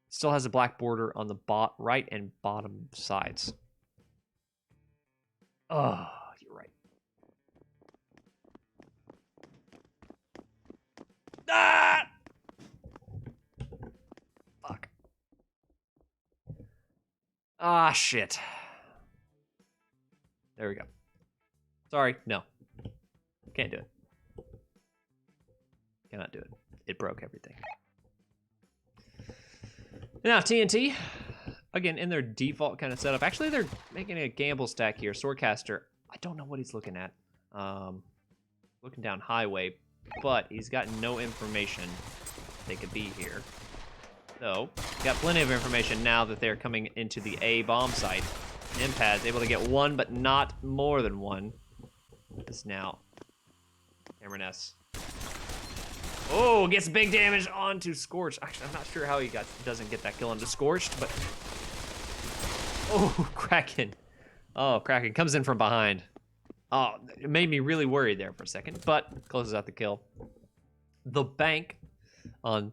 [SPEAKER 1] Still has a black border on the right and bottom sides. Oh, you're right. Ah! Fuck. Ah, shit. There we go. Sorry, no. Can't do it. Cannot do it. It broke everything. Now, TNT, again, in their default kind of setup. Actually, they're making a gamble stack here. Swordcaster, I don't know what he's looking at. Looking down highway, but he's got no information they could be here. So, got plenty of information now that they're coming into the A bomb site. Impad's able to get one, but not more than one. This now, Cameron S. Oh, gets big damage onto Scorched. Actually, I'm not sure how he doesn't get that kill onto Scorched, but... Oh, Kraken. Oh, Kraken comes in from behind. Oh, it made me really worried there for a second, but closes out the kill. The bank on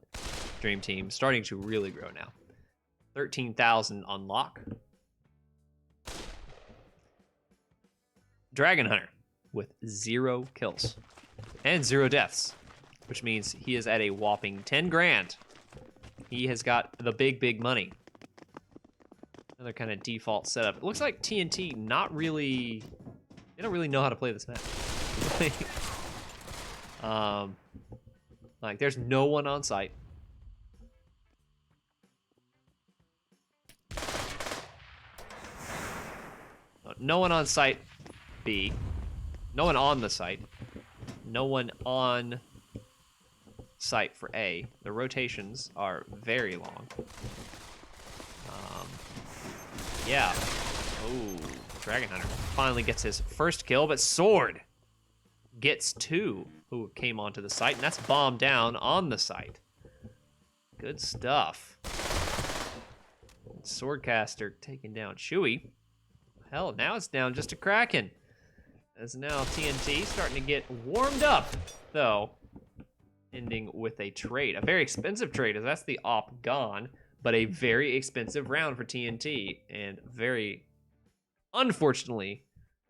[SPEAKER 1] Dream Team starting to really grow now. 13,000 on lock. Dragon Hunter with 0 kills and 0 deaths, which means he is at a whopping 10 grand. He has got the big money. Another kind of default setup. It looks like TNT not really, they don't really know how to play this map. Like there's no one on site. No one on site, B. No one on the site. No one on site for A. The rotations are very long. Yeah. Oh, Dragon Hunter finally gets his first kill, but Sword gets 2 who came onto the site, and that's bombed down on the site. Good stuff. Swordcaster taking down Chewy. Hell, now it's down just to Kraken. As now TNT starting to get warmed up, though. Ending with a trade. A very expensive trade, as that's the op gone, but a very expensive round for TNT, and very, unfortunately,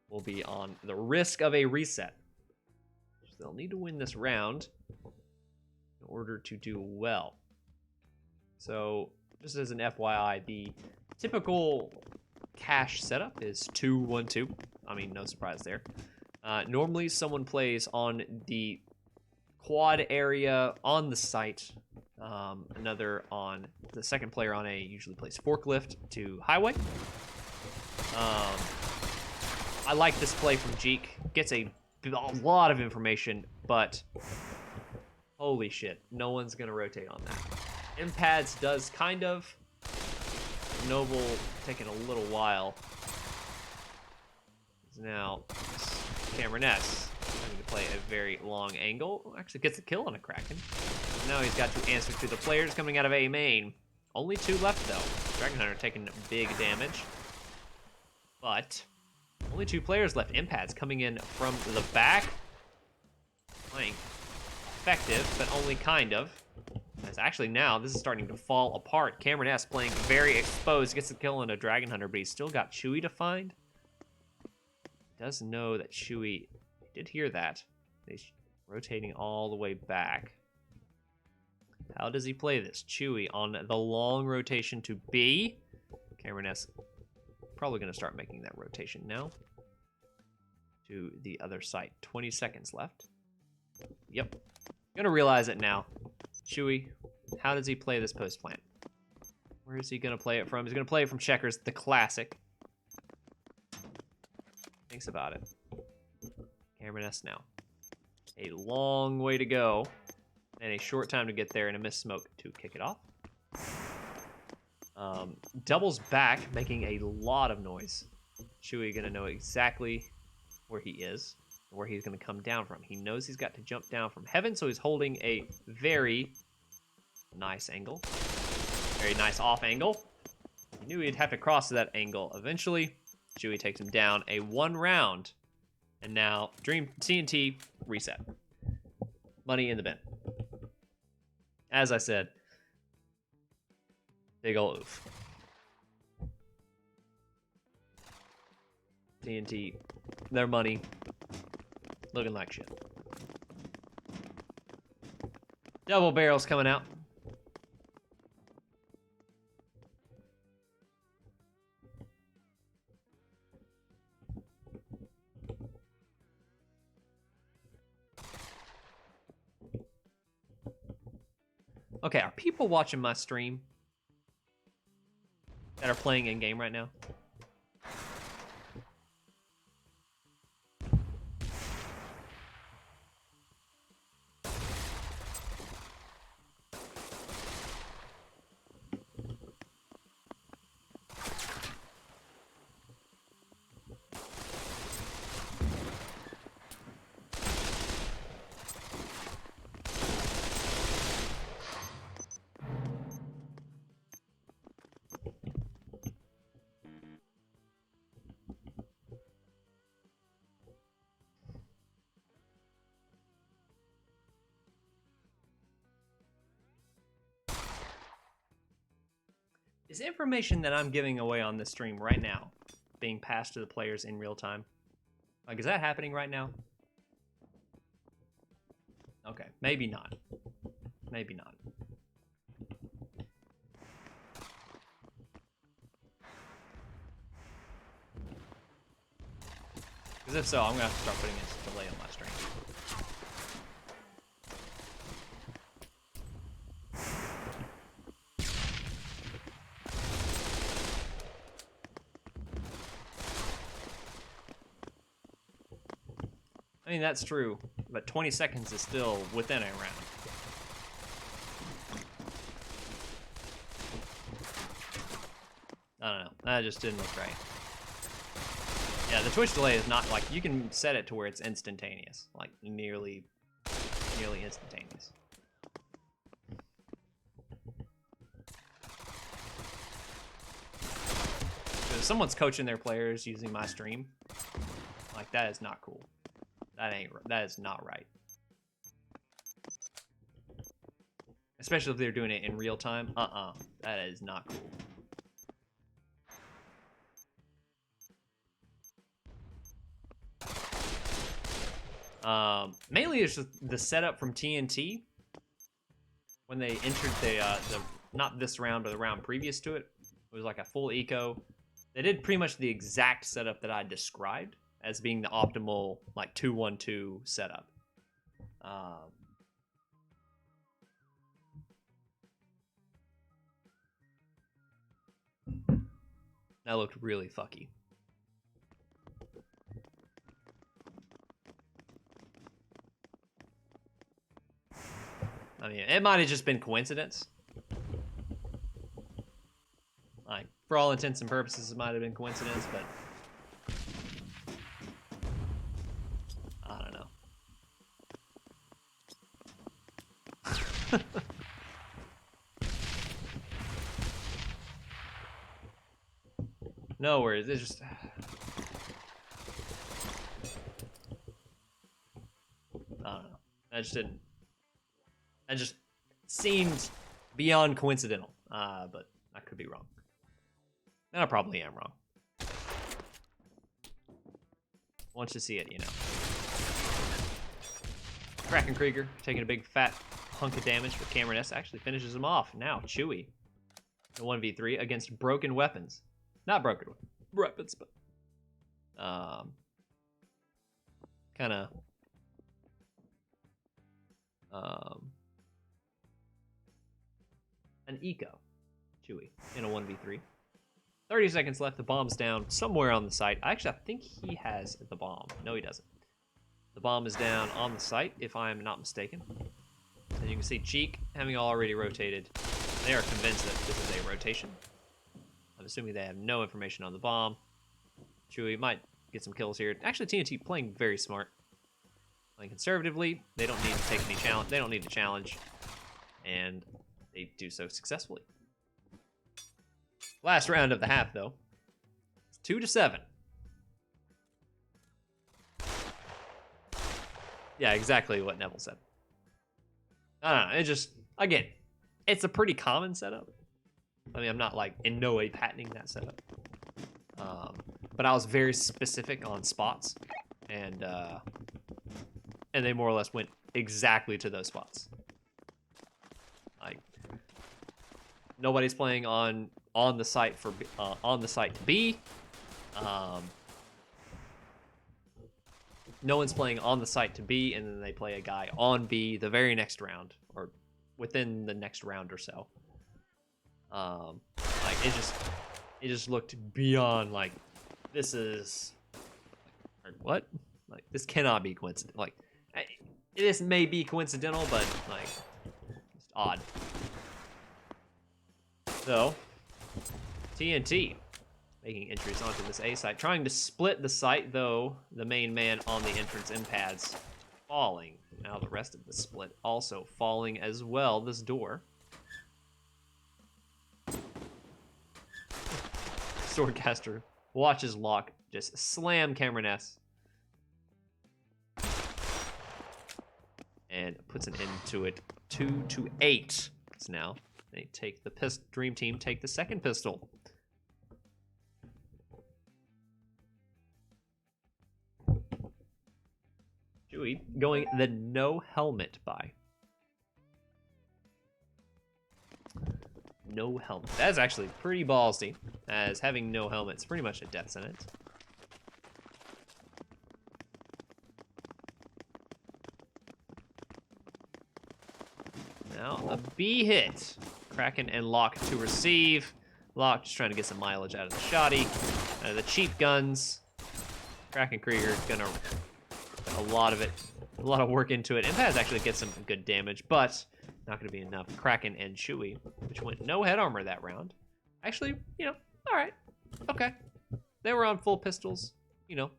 [SPEAKER 1] will be on the risk of a reset. So they'll need to win this round in order to do well. So, just as an FYI, the typical cash setup is 2-1-2. I mean, no surprise there. Normally, someone plays on the quad area on the site. Another on the second player on A usually plays forklift to highway. I like this play from Jeek. Gets a lot of information, but holy shit, no one's gonna rotate on that. Impads does kind of. Noble taking a little while. Now Cameron S having to play a very long angle. Actually gets a kill on a Kraken. Now he's got to answer to the players coming out of A main. Only 2 left though. Dragon Hunter taking big damage. But only 2 players left. Impads coming in from the back. Flank. Effective, but only kind of. As actually now, this is starting to fall apart. Cameron S playing very exposed. Gets a kill on a Dragon Hunter, but he's still got Chewy to find. Does know that Chewy did hear that. He's rotating all the way back. How does he play this? Chewy on the long rotation to B. Cameron S probably going to start making that rotation now. To the other site. 20 seconds left. Yep. Gonna realize it now. Chewy, how does he play this post plant? Where is he gonna play it from? He's gonna play it from Checkers, the classic. Thinks about it. Cameron S now. A long way to go, and a short time to get there, and a missed smoke to kick it off. Doubles back, making a lot of noise. Chewy gonna know exactly where he is, and where he's gonna come down from. He knows he's got to jump down from heaven, so he's holding a very nice angle. Very nice off angle. You knew he'd have to cross to that angle eventually. Chewie takes him down a 1 round. And now, Dream TNT reset. Money in the bin. As I said, big ol' oof. TNT, their money, looking like shit. Double barrels coming out. Okay, are people watching my stream that are playing in game right now? Is information that I'm giving away on this stream right now being passed to the players in real time? Like, is that happening right now? Okay, maybe not. Maybe not. Because if so, I'm gonna have to start putting a delay on my stream. I mean, that's true, but 20 seconds is still within a round. I don't know. That just didn't look right. Yeah, the Twitch delay is not, like, you can set it to where it's instantaneous. Like, nearly instantaneous. If someone's coaching their players using my stream, like, that is not cool. That is not right. Especially if they're doing it in real time. That is not cool. Mainly it's just the setup from TNT when they entered the not this round but the round previous to it. It was like a full eco. They did pretty much the exact setup that I described as being the optimal, like, 2-1-2 setup. That looked really fucky. I mean, it might have just been coincidence. Like, for all intents and purposes, it might have been coincidence, but I don't know. No worries, it's just... I don't know. That just seemed beyond coincidental. But I could be wrong. And I probably am wrong. Once you see it, you know. Kraken Krieger taking a big fat hunk of damage, but Cameron S actually finishes him off. Now, Chewie. The 1v3 against broken weapons. Not broken weapons, but kind of an eco Chewie in a 1v3. 30 seconds left. The bomb's down somewhere on the site. Actually, I think he has the bomb. No, he doesn't. The bomb is down on the site, if I am not mistaken. And you can see Cheek having already rotated. They are convinced that this is a rotation. I'm assuming they have no information on the bomb. Chewie might get some kills here. Actually, TNT playing very smart. Playing conservatively. They don't need to take any challenge. They don't need to challenge. And they do so successfully. Last round of the half, though. It's 2-7. Yeah, exactly what Neville said. I don't know. It just, again, it's a pretty common setup. I mean, I'm not like in no way patenting that setup. But I was very specific on spots, and they more or less went exactly to those spots. Like, nobody's playing on the site for on the site to B. No one's playing on the site to B, and then they play a guy on B the very next round, or within the next round or so. Like it just looked beyond like, this is what? Like, this cannot be coincidental. Like, this may be coincidental, but like, just odd. So, TNT making entries onto this A site, trying to split the site, though the main man on the entrance impads falling. Now the rest of the split also falling as well. This door. Swordcaster watches Locke just slam Cameron S. And puts an end to it. 2-8. So now they take the Dream Team take the second pistol. Chewie going the no helmet buy. No helmet. That's actually pretty ballsy, as having no helmet's pretty much a death sentence. Now a B hit. Kraken and Locke to receive. Locke just trying to get some mileage out of the shoddy. Out of the cheap guns. Kraken Krieger gonna put a lot of work into it. Impaz actually gets some good damage, but not gonna be enough. Kraken and Chewie, which went no head armor that round. Actually, you know, all right, okay. They were on full pistols, you know,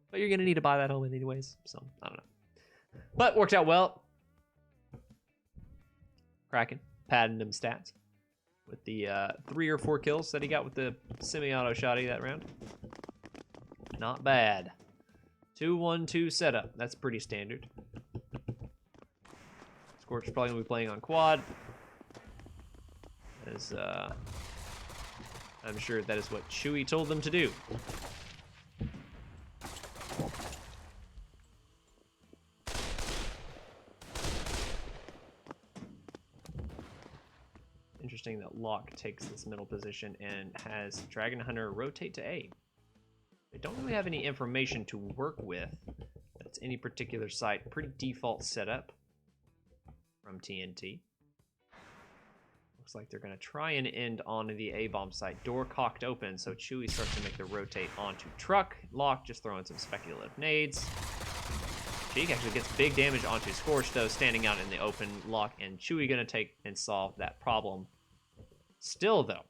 [SPEAKER 1] but you're gonna need to buy that helmet anyways, so I don't know. But worked out well. Kraken padding them stats with the 3 or 4 kills that he got with the semi-auto shoddy that round. Not bad. 2-1-2 setup. That's pretty standard. Scorch is probably gonna be playing on quad, as I'm sure that is what Chewie told them to do. Interesting that Locke takes this middle position and has Dragon Hunter rotate to A. They don't really have any information to work with. That's any particular site. Pretty default setup from TNT. Looks like they're going to try and end on the A-bomb site. Door cocked open, so Chewie starts to make the rotate onto truck. Locke just throwing some speculative nades. Cheek actually gets big damage onto Scorch, though, standing out in the open. Locke and Chewie going to take and solve that problem. Still, though,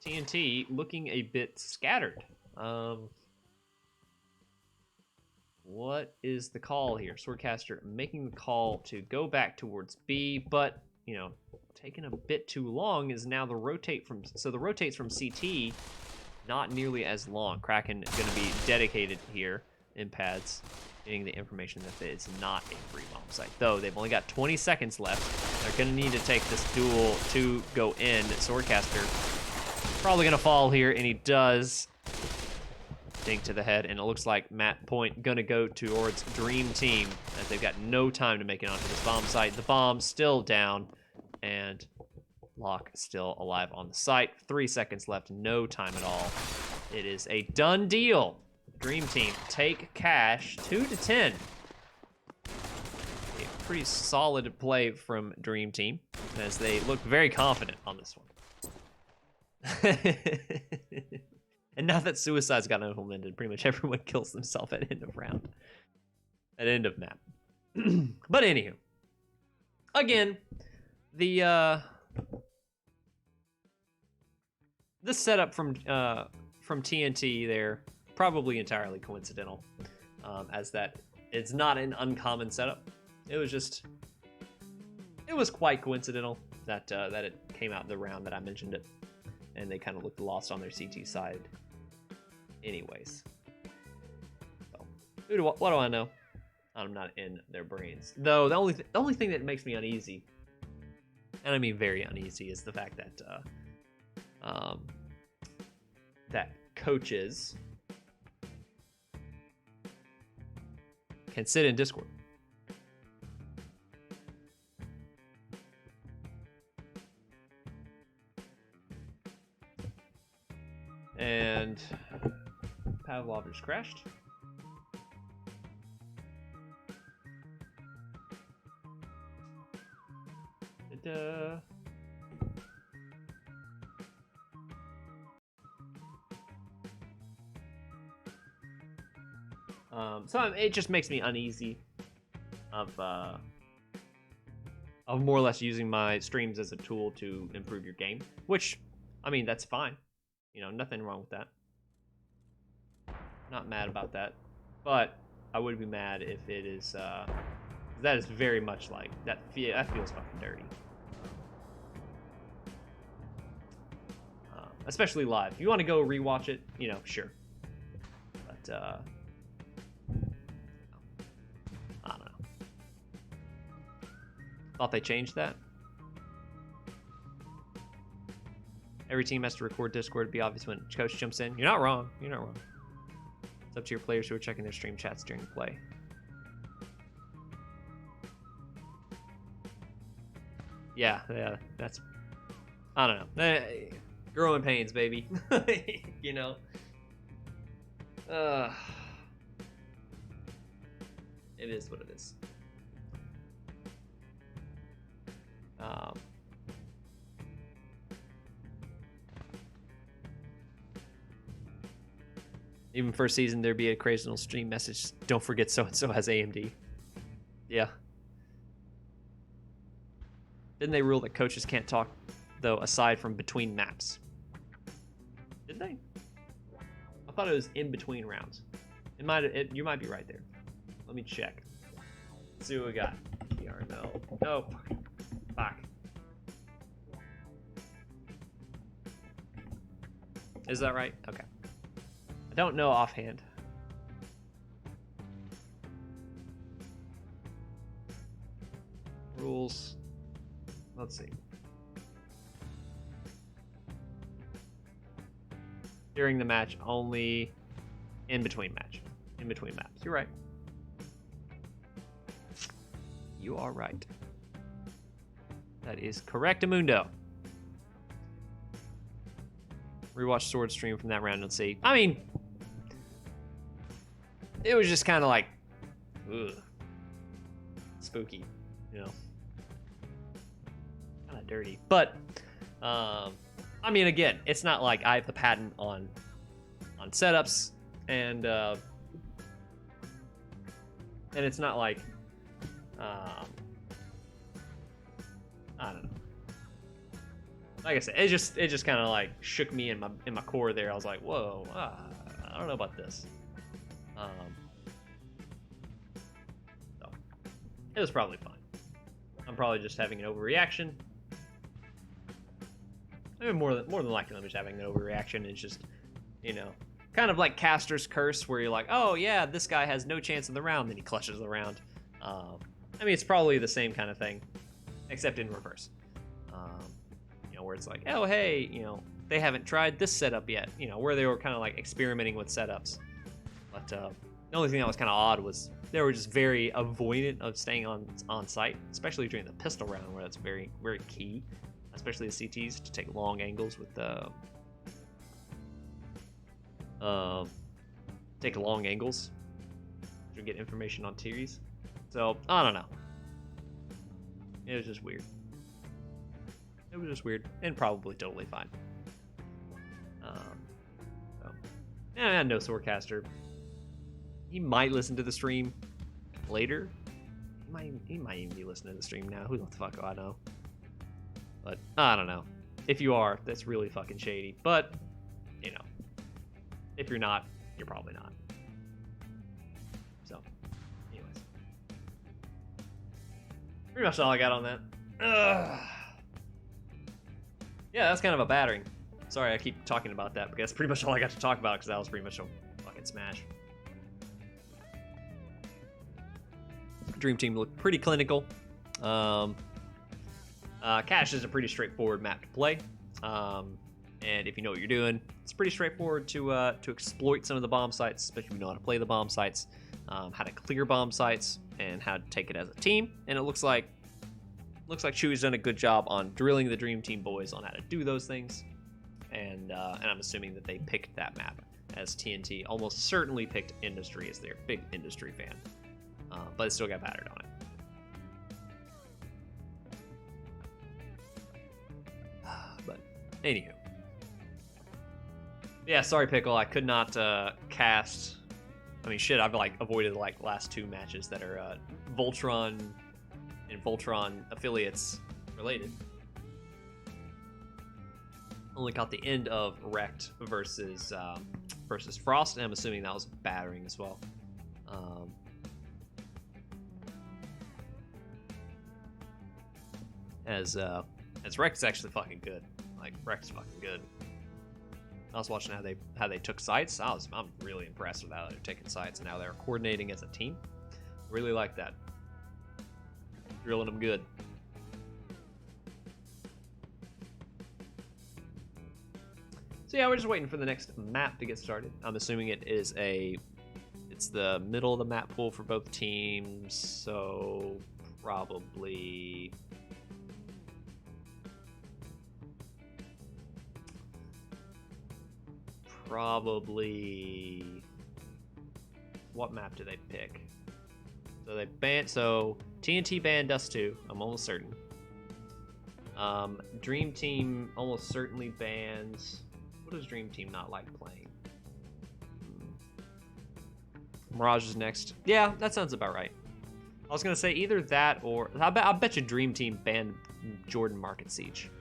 [SPEAKER 1] TNT looking a bit scattered. What is the call here? Swordcaster making the call to go back towards B, but, you know, taking a bit too long is now the rotate from... So the rotates from CT, not nearly as long. Kraken going to be dedicated here in pads, getting the information that it's not a free bomb site. Though they've only got 20 seconds left. They're going to need to take this duel to go in. Swordcaster probably going to fall here, and he does. Dink to the head, and it looks like Matt Point going to go towards Dream Team, as they've got no time to make it onto this bomb site. The bomb still down, and Locke still alive on the site. 3 seconds left, no time at all. It is a done deal. Dream Team take cash, 2-10. A pretty solid play from Dream Team, as they look very confident on this one. And now that suicide's got implemented, pretty much everyone kills themselves at end of round. At end of map. But anywho. Again, this setup from TNT there, probably entirely coincidental, as that it's not an uncommon setup. It was quite coincidental. that it came out the round that I mentioned it, and they kind of looked lost on their CT side. Anyways, so what do I know? I'm not in their brains. Though the only thing that makes me uneasy, and I mean very uneasy, is the fact that that coaches can sit in Discord. And Pavlov just crashed. So it just makes me uneasy of more or less using my streams as a tool to improve your game, which, I mean, that's fine. You know, nothing wrong with that. Not mad about that, but I would be mad if it is, that is very much like, that feels fucking dirty. Especially live. If you want to go rewatch it, you know, sure. But, I don't know. Thought they changed that. Every team has to record Discord to be obvious when coach jumps in. You're not wrong. You're not wrong. It's up to your players who are checking their stream chats during play. Yeah, that's... I don't know. Growing pains, baby. You know? It is what it is. Even first season, there'd be a occasional stream message. Don't forget so-and-so has AMD. Yeah. Didn't they rule that coaches can't talk, though, aside from between maps? Did they? I thought it was in between rounds. You might be right there. Let me check. Let's see what we got. VRML. Oh, fuck. Is that right? Okay. I don't know offhand. Rules. Let's see. During the match, only in between match. In between maps. You're right. You are right. That is correct, Amundo. Rewatch Sword stream from that round and see. I mean, it was just kind of like, ugh, spooky, you know, kind of dirty. But, I mean, again, it's not like I have the patent on setups, and it's not like, I don't know. Like I said, it just kind of like shook me in my core there. I was like, whoa, I don't know about this. So it was probably fine. I'm probably just having an overreaction. I mean, more than likely, I'm just having an overreaction. It's just, you know, kind of like Caster's Curse, where you're like, oh yeah, this guy has no chance in the round, then he clutches the round. I mean, it's probably the same kind of thing, except in reverse. You know, where it's like, oh hey, you know, they haven't tried this setup yet. You know, where they were kind of like experimenting with setups. But the only thing that was kind of odd was they were just very avoidant of staying on site, especially during the pistol round, where that's very, very key, especially the CTs, to take long angles with take long angles to get information on tiers. So I don't know. It was just weird. It was just weird, and probably totally fine. So, yeah, no Swordcaster. He might listen to the stream later. He might even be listening to the stream now. Who the fuck do I know? But I don't know. If you are, that's really fucking shady. But you know, if you're not, you're probably not. So, anyways, pretty much all I got on that. Ugh. Yeah, that's kind of a battering. Sorry, I keep talking about that, because that's pretty much all I got to talk about, because that was pretty much a fucking smash. Dream Team looked pretty clinical. Cache is a pretty straightforward map to play. And if you know what you're doing, it's pretty straightforward to exploit some of the bomb sites, especially if you know how to play the bomb sites, how to clear bomb sites, and how to take it as a team. And it looks like Chewy's done a good job on drilling the Dream Team boys on how to do those things. And I'm assuming that they picked that map, as TNT almost certainly picked Industry as their big Industry fan, but it still got battered on it. But anywho. Yeah, sorry, Pickle. I could not cast. I mean, shit. I've like avoided like last two matches that are Voltron and Voltron affiliates related. Only caught the end of Wrecked versus Frost, and I'm assuming that was battering as well. As Wrecked is actually fucking good. Like Wrecked's fucking good. I was watching how they took sites. I'm really impressed with how they're taking sites and how they're coordinating as a team. Really like that. Drilling them good. So yeah, we're just waiting for the next map to get started. I'm assuming it's the middle of the map pool for both teams, so probably what map do they pick? So TNT banned Dust 2, I'm almost certain. Dream Team almost certainly bans. What does Dream Team not like playing? Mirage is next. Yeah, that sounds about right. I was gonna say either that or I bet you Dream Team banned Jordan Market Siege.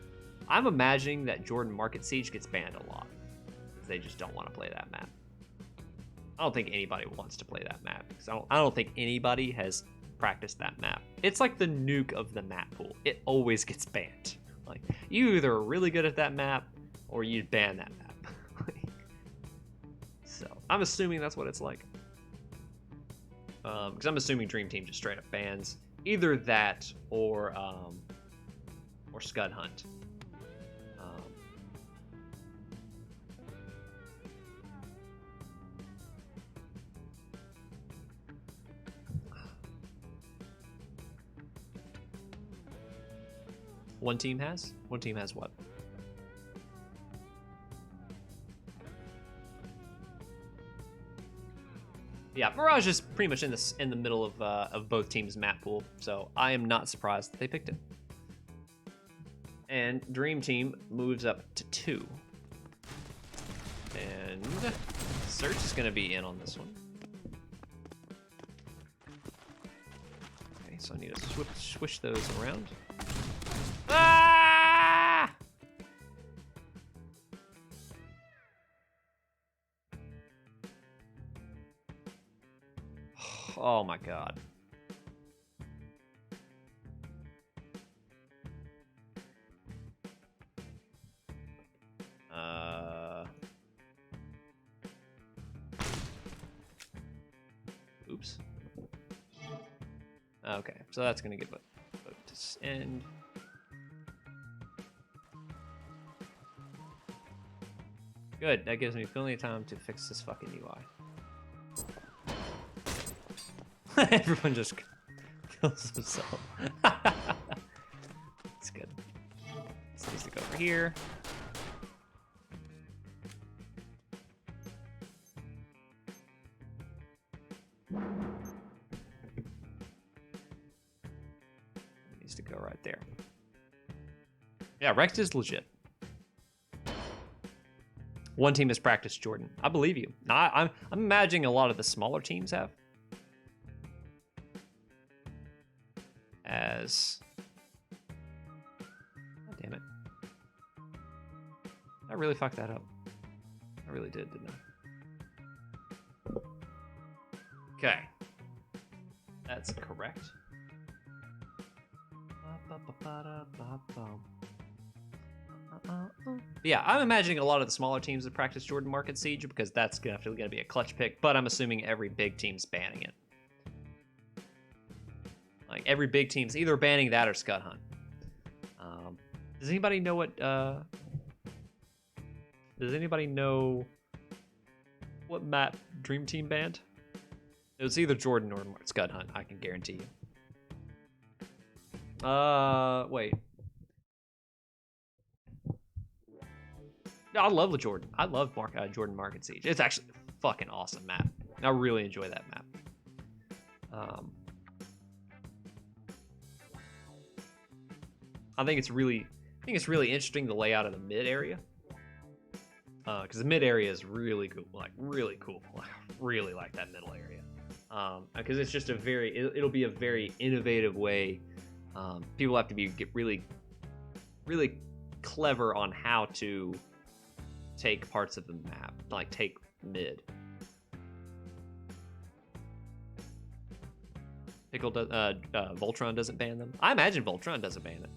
[SPEAKER 1] I'm imagining that Jordan Market Siege gets banned a lot. They just don't want to play that map. I don't think anybody wants to play that map, because I don't think anybody has practiced that map. It's like the nuke of the map pool. It always gets banned. Like, you either are really good at that map or you ban that map. So I'm assuming that's what it's like. Because I'm assuming Dream Team just straight up bans either that or Scud Hunt. One team has? One team has what? Yeah, Mirage is pretty much in the middle of both teams' map pool, so I am not surprised that they picked it. And Dream Team moves up to 2. And Search is going to be in on this one. Okay, so I need to switch those around. Ah! Oh my god. Oops. Okay, so that's gonna get vote to end. Good, that gives me plenty of time to fix this fucking UI. Everyone just kills himself. It's good. This needs to go over here. Needs to go right there. Yeah, Rex is legit. One team has practiced Jordan. I believe you. I'm imagining a lot of the smaller teams have. As... God damn it. I really fucked that up. I really did, didn't I? Okay. That's correct. Yeah, I'm imagining a lot of the smaller teams would practice Jordan Market Siege because that's definitely going to be a clutch pick, but I'm assuming every big team's banning it. Like, every big team's either banning that or Scud Hunt. Does anybody know what, Does anybody know what map Dream Team banned? It was either Jordan or Scud Hunt, I can guarantee you. Wait. I love the Jordan. I love Jordan Market Siege. It's actually a fucking awesome map. I really enjoy that map. I think it's really interesting, the layout of the mid area. Because the mid area is really cool, like really cool. I really like that middle area. Because it's just it'll be a very innovative way. People have to get really clever on how to take parts of the map, like take mid. Voltron doesn't ban them. I imagine Voltron doesn't ban it.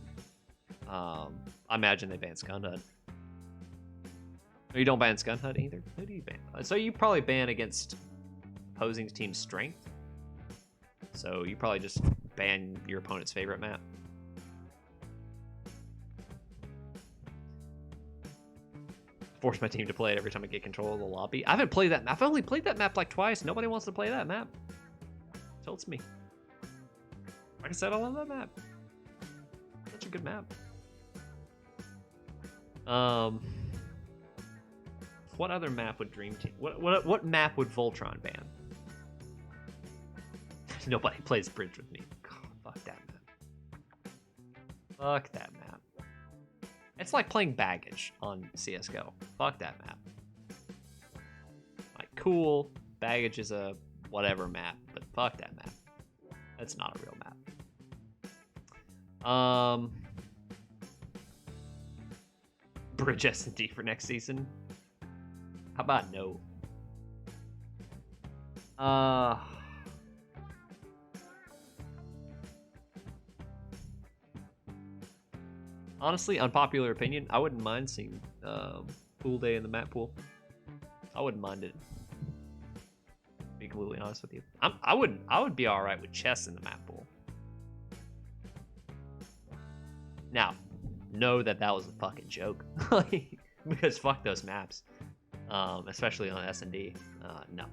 [SPEAKER 1] I imagine they ban Scud Hunt. No, you don't ban Scud Hunt either? Who do you ban? So you probably ban against opposing team's strength. So you probably just ban your opponent's favorite map. Force my team to play it every time I get control of the lobby. I haven't played that map. I've only played that map like twice. Nobody wants to play that map. Tilts me. Like I said, I love that map. Such a good map. What other map would Dream Team? What map would Voltron ban? Nobody plays bridge with me. God, fuck that map. Fuck that map. It's like playing baggage on CS:GO. Fuck that map. Like, cool. Baggage is a whatever map, but fuck that map. That's not a real map. Bridge S&D for next season. How about no? Honestly, unpopular opinion, I wouldn't mind seeing pool day in the map pool. I wouldn't mind it. To be completely honest with you, I would be all right with chess in the map pool. Now, know that was a fucking joke, because fuck those maps, especially on S&D. No,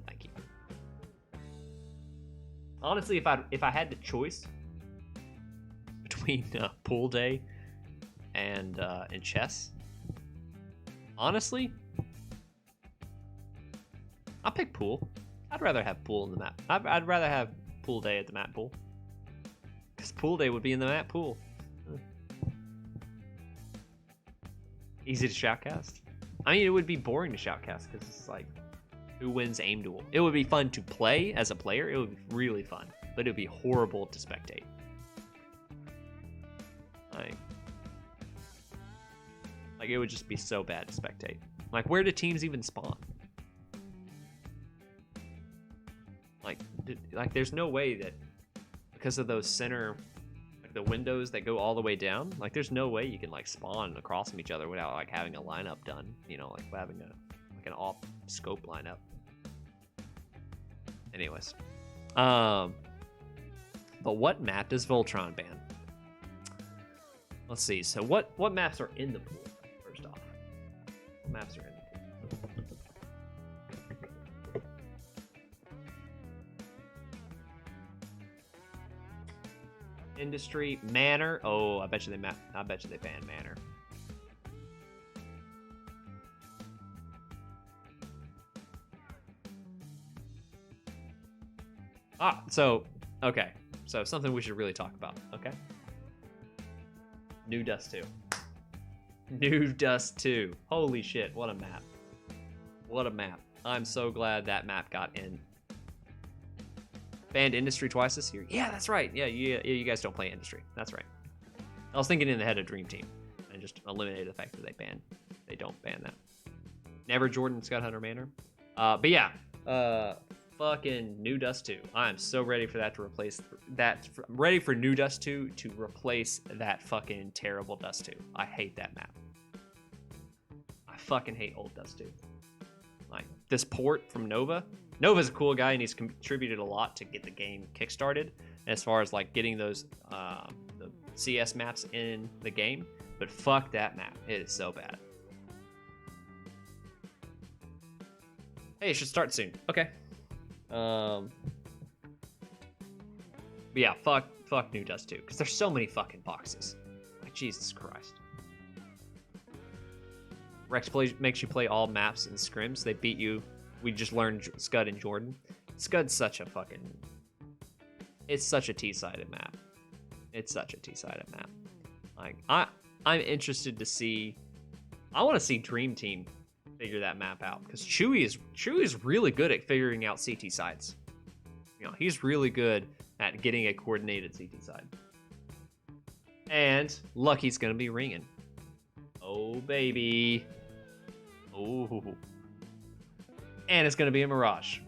[SPEAKER 1] thank you. Honestly, if I had the choice between pool day and chess, honestly, I'll pick pool. I'd rather have pool in the map. I'd rather have pool day at the map pool, because pool day would be in the map pool. Easy to shoutcast. I mean, it would be boring to shoutcast because it's like, who wins aim duel? It would be fun to play as a player. It would be really fun, but it would be horrible to spectate. Like it would just be so bad to spectate. Like, where do teams even spawn? Like there's no way that, because of those center, like the windows that go all the way down, like there's no way you can like spawn across from each other without like having a lineup done, you know, like having an off scope lineup. Anyways, but what map does Voltron ban? Let's see. So what maps are in the pool? First off, what maps are in the pool? Industry, Manor. Oh, I bet you they ban Manor. So okay. So something we should really talk about. Okay. New Dust 2. New Dust 2. Holy shit! What a map. What a map. I'm so glad that map got in. Banned Industry twice this year. Yeah, that's right. Yeah, you guys don't play Industry. That's right. I was thinking in the head of Dream Team and just eliminated the fact that they don't ban that. Never Jordan, Scud Hunter, Manor. But yeah, Fucking New Dust 2. I am so ready for that to replace that. Ready for New Dust 2 to replace that fucking terrible Dust 2. I hate that map. I fucking hate old Dust 2. Like, this port from Nova. Nova's a cool guy, and he's contributed a lot to get the game kickstarted as far as, like, getting those the CS maps in the game. But fuck that map. It is so bad. Hey, it should start soon. Okay. But yeah, fuck New Dust 2, because there's so many fucking boxes. Like, Jesus Christ. Rex makes you play all maps and scrims. They beat you. We just learned Scud and Jordan. Scud's such a fucking... It's such a T-sided map. It's such a T-sided map. Like, I'm interested to see... I want to see Dream Team figure that map out, because Chewy is really good at figuring out CT sides. You know, he's really good at getting a coordinated CT side. And Lucky's gonna be ringing. Oh baby. Oh. And it's gonna be a Mirage.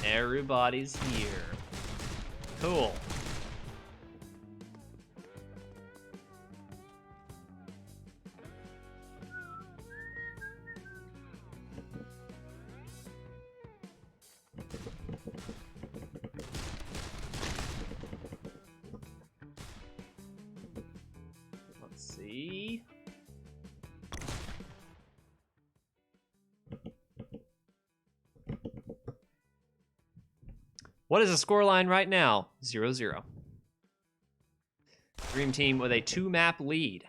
[SPEAKER 1] Everybody's here. Cool. See. What is the scoreline right now? 0-0. Dream Team with a 2-map lead.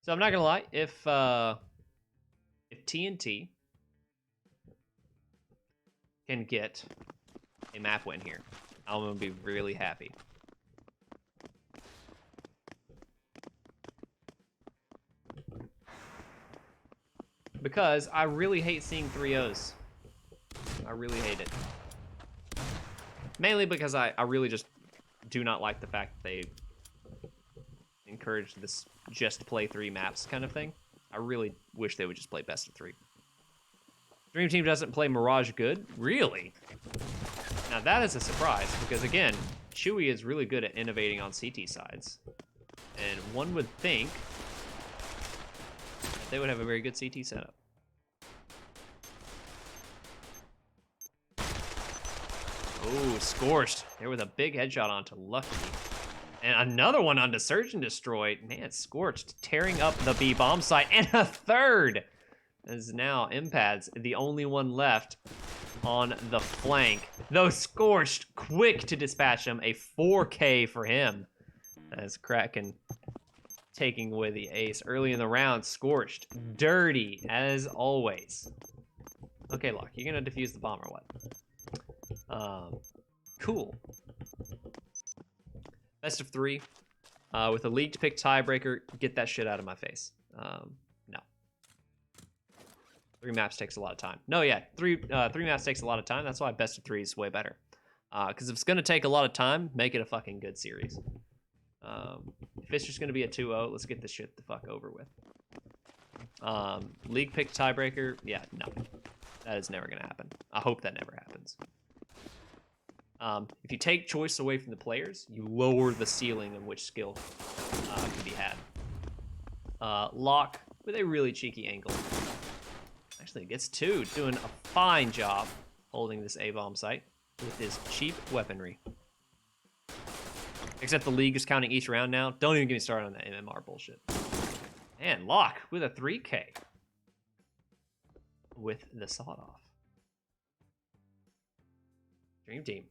[SPEAKER 1] So I'm not gonna lie, if TNT can get a map win here, I'm gonna be really happy. Because I really hate seeing 3-0s. I really hate it. Mainly because I really just do not like the fact that they encourage this just play 3 maps kind of thing. I really wish they would just play best of 3. Dream Team doesn't play Mirage good? Really? Now that is a surprise, because again, Chewy is really good at innovating on CT sides. And one would think they would have a very good CT setup. Oh, Scorched. There was a big headshot onto Lucky. And another one onto Search and Destroy. Man, Scorched tearing up the B bomb site. And a third! As now Impad's the only one left on the flank. Though Scorched, quick to dispatch him. A 4K for him. As Kraken taking away the ace early in the round. Scorched, dirty as always. Okay, Locke, you gonna defuse the bomb or what? Cool. Best of 3. With a league to pick tiebreaker, get that shit out of my face. No. 3 maps takes a lot of time. No, yeah, 3 maps takes a lot of time. That's why best of 3 is way better. Because if it's gonna take a lot of time, make it a fucking good series. If it's just gonna be a 2-0, let's get this shit the fuck over with. League pick tiebreaker, yeah, no. That is never gonna happen. I hope that never happens. If you take choice away from the players, you lower the ceiling of which skill can be had. Locke with a really cheeky angle. Actually, gets 2, doing a fine job holding this A-bomb site with his cheap weaponry. Except the league is counting each round now. Don't even get me started on that MMR bullshit. And Locke with a 3K. With the sawed-off. Dream Team.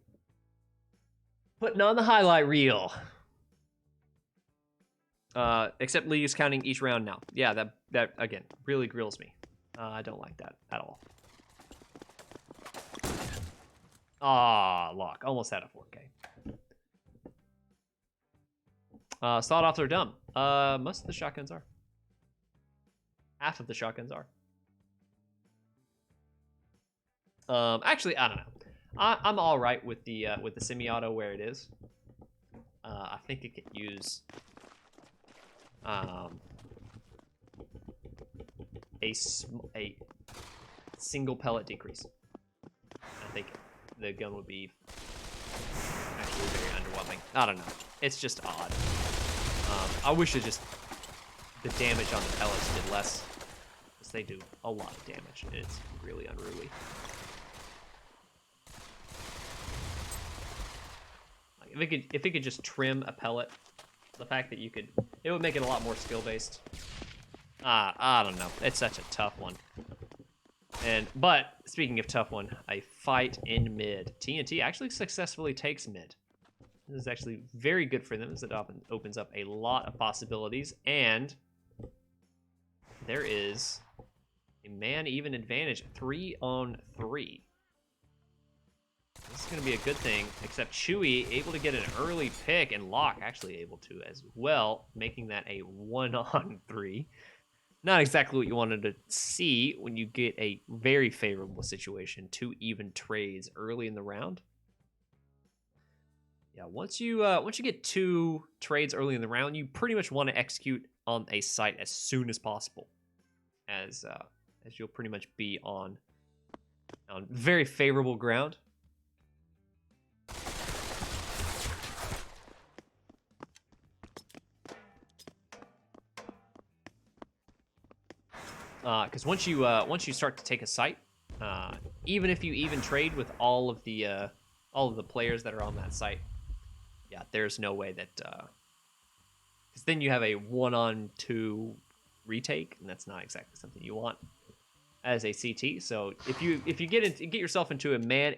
[SPEAKER 1] Putting on the highlight reel. Except league is counting each round now. Yeah, that again, really grills me. I don't like that at all. Ah, Locke. Almost had a 4K. Sawed-offs are dumb. Most of the shotguns are. Half of the shotguns are. Actually, I don't know. I'm all right with the semi-auto where it is. I think it could use a single pellet decrease. I think the gun would be actually very underwhelming. I don't know. It's just odd. I wish it just the damage on the pellets did less, because they do a lot of damage. It's really unruly. Like if it could just trim a pellet, the fact that you could, it would make it a lot more skill based. I don't know. It's such a tough one. But speaking of tough one, a fight in mid. TNT actually successfully takes mid. This is actually very good for them, as it opens up a lot of possibilities, and there is a man-even advantage, 3-on-3. This is going to be a good thing, except Chewy able to get an early pick, and Locke actually able to as well, making that a 1-on-3. Not exactly what you wanted to see when you get a very favorable situation, 2 even trades early in the round. Yeah, once you get 2 trades early in the round, you pretty much want to execute on a site as soon as possible, as you'll pretty much be on very favorable ground. Because once you start to take a site, even if you even trade with all of the players that are on that site, yeah, there's no way that, because then you have a 1-on-2 retake, and that's not exactly something you want as a CT. So if you get yourself into a man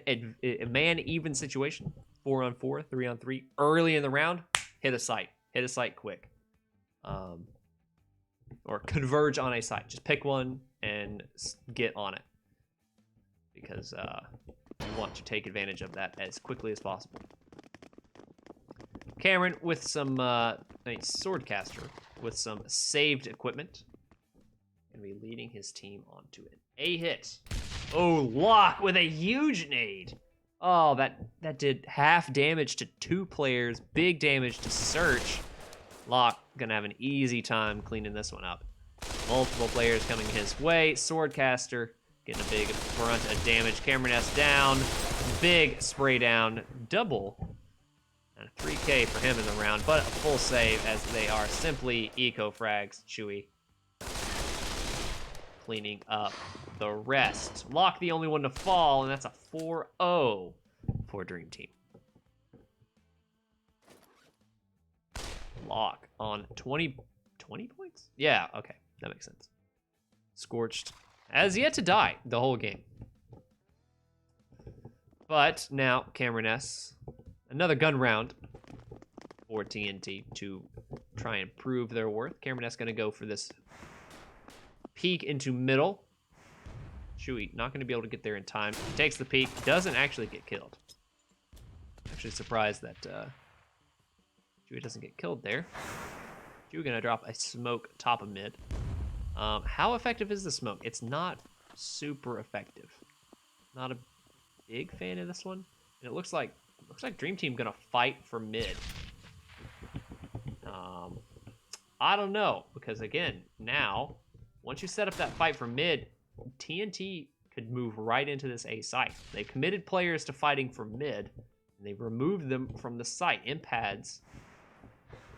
[SPEAKER 1] even situation, 4-on-4, 3-on-3 early in the round, hit a site quick, or converge on a site. Just pick one and get on it, because you want to take advantage of that as quickly as possible. Cameron with some Swordcaster with some saved equipment, gonna be leading his team onto an A hit. Oh, Locke with a huge nade. Oh, that did half damage to 2 players, big damage to Search. Locke gonna have an easy time cleaning this one up. Multiple players coming his way. Swordcaster getting a big brunt of damage. Cameron S down. Big spray down. Double. And a 3K for him in the round, but a full save, as they are simply eco-frags. Chewy cleaning up the rest. Locke the only one to fall, and that's a 4-0 for Dream Team. Locke on 20 points? Yeah, okay, that makes sense. Scorched has yet to die the whole game. But now Cameron S, another gun round for TNT to try and prove their worth. Cameron S gonna go for this peek into middle. Chewy not gonna be able to get there in time. He takes the peek, doesn't actually get killed. Actually surprised that Chewy doesn't get killed there. Chewy gonna drop a smoke top of mid. How effective is the smoke? It's not super effective. Not a big fan of this one. And it looks like Dream Team gonna fight for mid. I don't know, because again, now once you set up that fight for mid, TNT could move right into this A site. They committed players to fighting for mid, and they removed them from the site. Impads,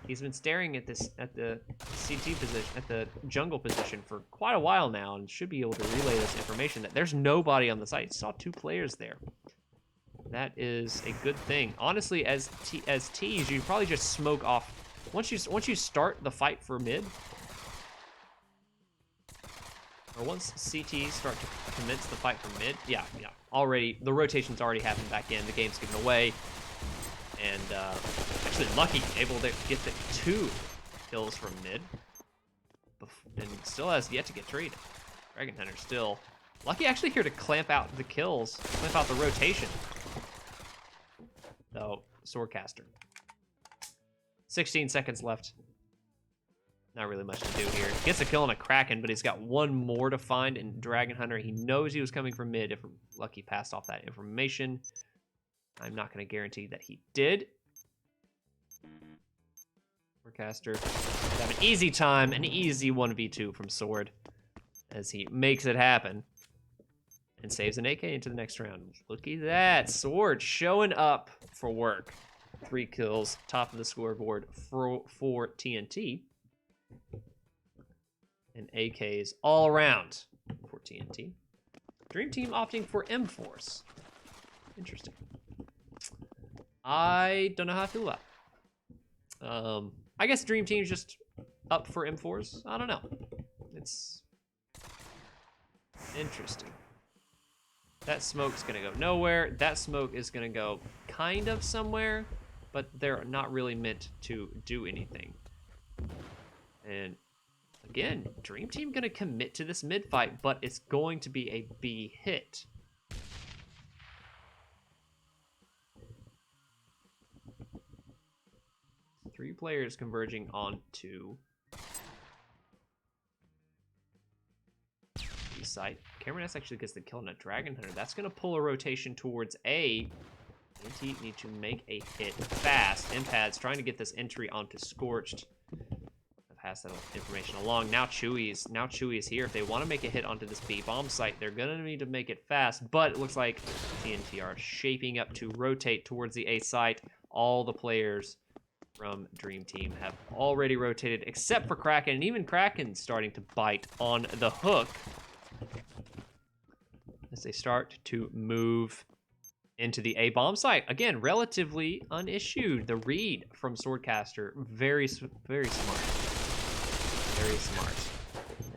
[SPEAKER 1] he's been staring at the CT position, at the jungle position for quite a while now, and should be able to relay this information that there's nobody on the site. Saw 2 players there. That is a good thing. Honestly, as T's, you probably just smoke off. Once you start the fight for mid, or once CTs start to commence the fight for mid, yeah, already the rotation's already happened back in. The game's given away, and actually Lucky able to get the 2 kills from mid, and still has yet to get traded. Dragon Hunter still Lucky actually here to clamp out the kills, clamp out the rotation. Though, Swordcaster. 16 seconds left. Not really much to do here. Gets a kill on a Kraken, but he's got 1 more to find in Dragon Hunter. He knows he was coming from mid if Lucky passed off that information. I'm not going to guarantee that he did. Swordcaster have an easy time, an easy 1v2 from Sword, as he makes it happen and saves an AK into the next round. Look at that. Sword showing up for work. 3 kills, top of the scoreboard for TNT. And AKs all around for TNT. Dream Team opting for M4s. Interesting. I don't know how I feel about it. I guess Dream Team's just up for M4s. I don't know. It's interesting. That smoke's gonna go nowhere. That smoke is gonna go kind of somewhere, but they're not really meant to do anything. And again, Dream Team gonna commit to this mid fight, but it's going to be a B hit. Three players converging onto B site. Cameron S actually gets the kill on a Dragon Hunter. That's gonna pull a rotation towards A. TNT need to make a hit fast. Impad's trying to get this entry onto Scorched. Pass that information along. Now Chewy is here. If they want to make a hit onto this B bomb site, they're gonna need to make it fast. But it looks like TNT are shaping up to rotate towards the A site. All the players from Dream Team have already rotated, except for Kraken, and even Kraken's starting to bite on the hook as they start to move into the A bomb site. Again, relatively unissued. The read from Swordcaster, very smart. Very smart.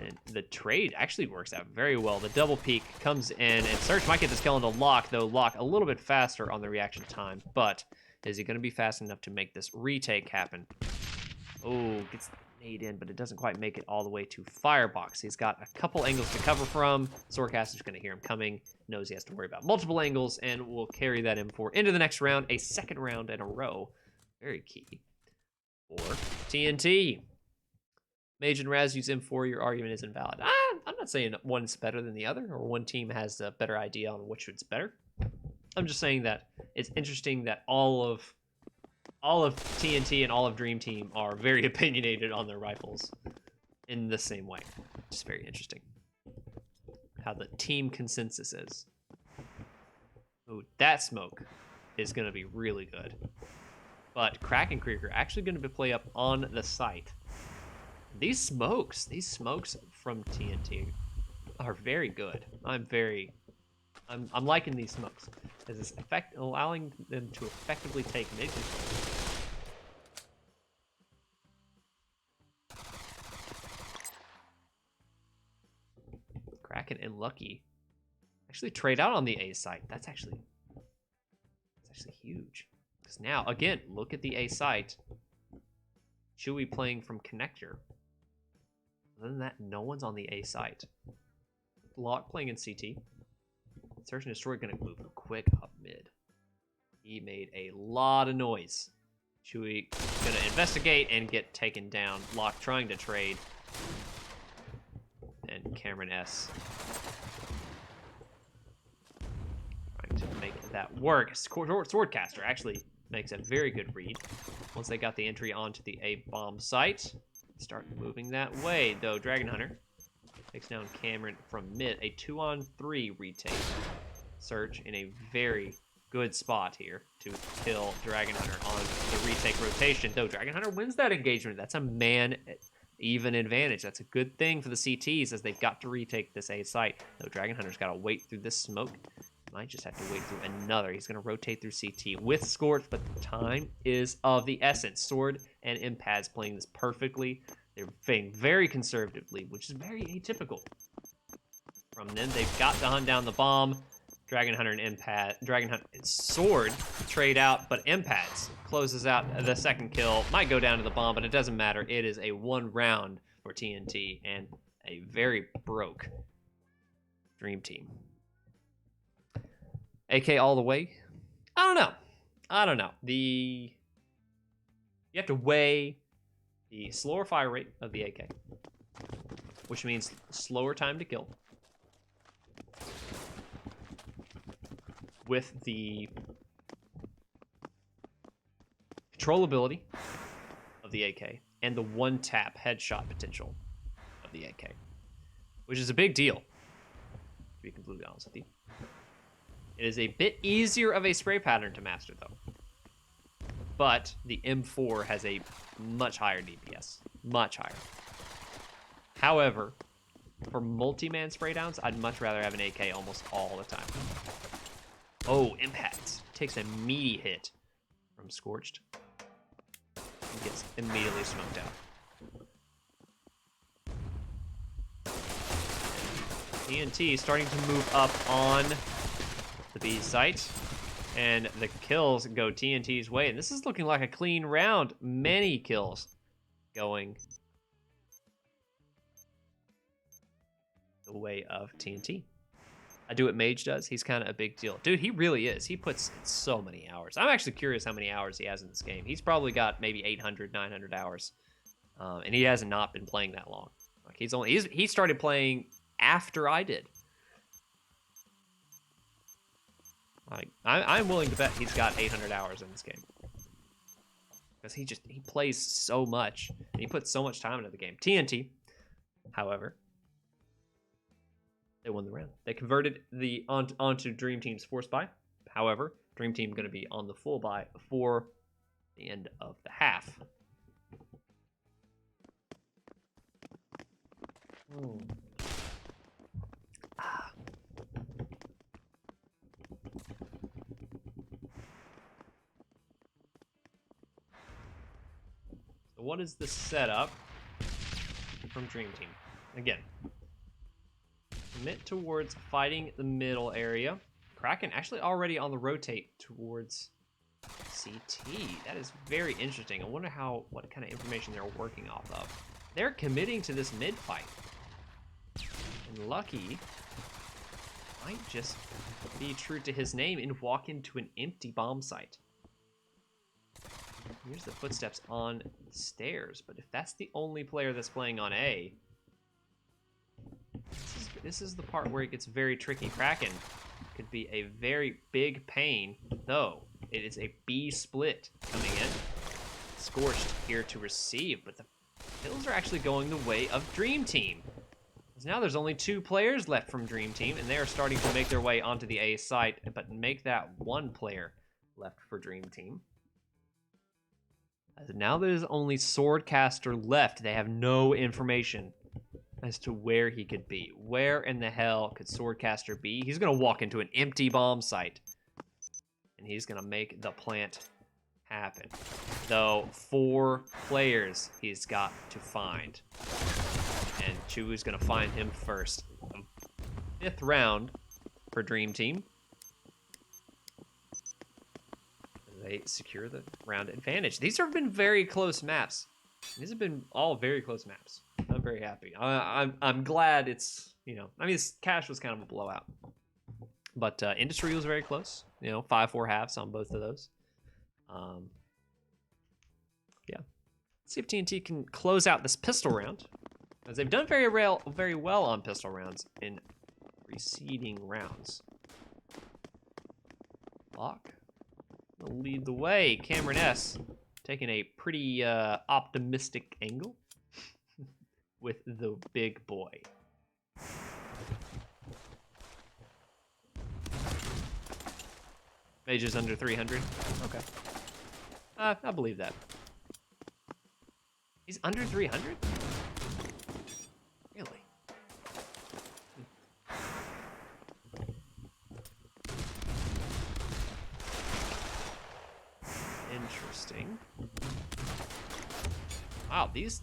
[SPEAKER 1] And the trade actually works out very well. The double peek comes in, and Search might get this kill into Locke, though Locke a little bit faster on the reaction time. But is he going to be fast enough to make this retake happen? Oh, gets the nade in, but it doesn't quite make it all the way to Firebox. He's got a couple angles to cover from. Swordcaster's going to hear him coming, knows he has to worry about multiple angles, and will carry that M4 into the next round, a second round in a row. Very key for TNT. Mage and Raz use M4, your argument is invalid. I'm not saying one's better than the other, or one team has a better idea on which one's better. I'm just saying that it's interesting that all of TNT and all of Dream Team are very opinionated on their rifles in the same way. It's very interesting how the team consensus is. Oh, that smoke is going to be really good. But Kraken Creek are actually going to play up on the site. These smokes from TNT are very good. I'm liking these smokes as it's allowing them to effectively take mid control. Kraken and Lucky actually trade out on the A site. That's actually huge. Because now, again, look at the A site. Chewy playing from connector. Other than that, no one's on the A site. Locke playing in CT. Search and Destroy gonna move quick up mid. He made a lot of noise. Chewy gonna investigate and get taken down. Locke trying to trade. And Cameron S trying to make that work. Swordcaster actually makes a very good read. Once they got the entry onto the A bomb site. Start moving that way, though. Dragon Hunter takes down Cameron from mid. A 2-on-3 retake. Search in a very good spot here to kill Dragon Hunter on the retake rotation. Though Dragon Hunter wins that engagement. That's a man-even advantage. That's a good thing for the CTs as they've got to retake this A site. Though Dragon Hunter's got to wait through this smoke. Might just have to wait through another. He's going to rotate through CT with Scorch, but the time is of the essence. Sword and Impads playing this perfectly. They're playing very conservatively, which is very atypical from them. They've got to hunt down the bomb. Dragon Hunter and Sword trade out, but Impads closes out the second kill. Might go down to the bomb, but it doesn't matter. It is a 1 round for TNT and a very broke Dream Team. AK all the way? I don't know. You have to weigh the slower fire rate of the AK, which means slower time to kill, with the controllability of the AK and the one-tap headshot potential of the AK. which is a big deal, to be completely honest with you. It is a bit easier of a spray pattern to master, though. But the M4 has a much higher DPS. Much higher. However, for multi-man spray downs, I'd much rather have an AK almost all the time. Oh, Impact. Takes a meaty hit from Scorched. And gets immediately smoked out. TNT starting to move up on the B site. And the kills go TNT's way. And this is looking like a clean round. Many kills going the way of TNT. I do what Mage does. He's kind of a big deal. Dude, he really is. He puts in so many hours. I'm actually curious how many hours he has in this game. He's probably got maybe 800, 900 hours. And he has not been playing that long. Like he started playing after I did. Like I'm willing to bet he's got 800 hours in this game. Because he plays so much. And he puts so much time into the game. TNT, however, they won the round. They converted onto Dream Team's force buy. However, Dream Team going to be on the full buy for the end of the half. Oh. So what is the setup from Dream Team? Again, commit towards fighting the middle area. Kraken actually already on the rotate towards CT. That is very interesting. I wonder what kind of information they're working off of. They're committing to this mid fight. And Lucky might just be true to his name and walk into an empty bomb site. Here's the footsteps on the stairs, but if that's the only player that's playing on A, this is the part where it gets very tricky. Kraken could be a very big pain, though. It is a B split coming in. Scorched here to receive, but the kills are actually going the way of Dream Team. Because now there's only 2 players left from Dream Team, and they are starting to make their way onto the A site, but make that 1 player left for Dream Team. As now there's only Swordcaster left. They have no information as to where he could be. Where in the hell could Swordcaster be? He's going to walk into an empty bomb site. And he's going to make the plant happen. Though 4 players he's got to find. And Chu's going to find him first. 5th round for Dream Team. They secure the round advantage. These have been very close maps. These have been all very close maps. I'm very happy. I'm glad it's, I mean, this Cash was kind of a blowout. But Industry was very close. 5-4 halves on both of those. Yeah. Let's see if TNT can close out this pistol round. As they've done very well on pistol rounds in preceding rounds. Lock. Lead the way. Cameron S. taking a pretty optimistic angle with the big boy. Mage is under 300. Okay. I believe that. He's under 300? Really? Interesting. Wow, these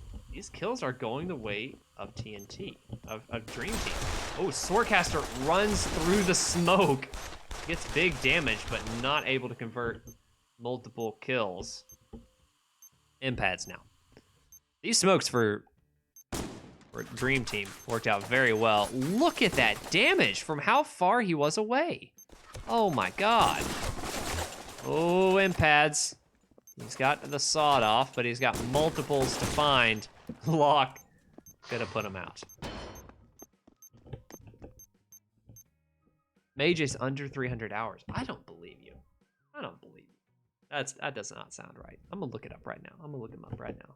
[SPEAKER 1] kills are going the way of TNT, of Dream Team. Oh, Swordcaster runs through the smoke. Gets big damage, but not able to convert multiple kills. Impads now. These smokes for Dream Team worked out very well. Look at that damage from how far he was away. Oh my god. Oh, Impads. He's got the sawed off, but he's got multiples to find. Lock. Gonna put him out. Mage is under 300 hours. I don't believe you. I don't believe you. That does not sound right. I'm gonna look it up right now. I'm gonna look him up right now.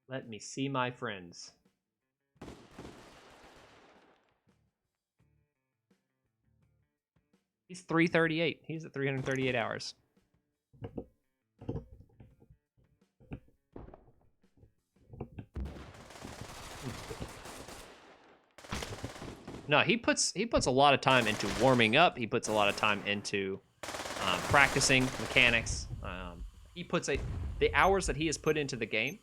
[SPEAKER 1] Let me see my friends. He's 338. He's at 338 hours. No, he puts a lot of time into warming up. He puts a lot of time into practicing mechanics. The hours that he has put into the game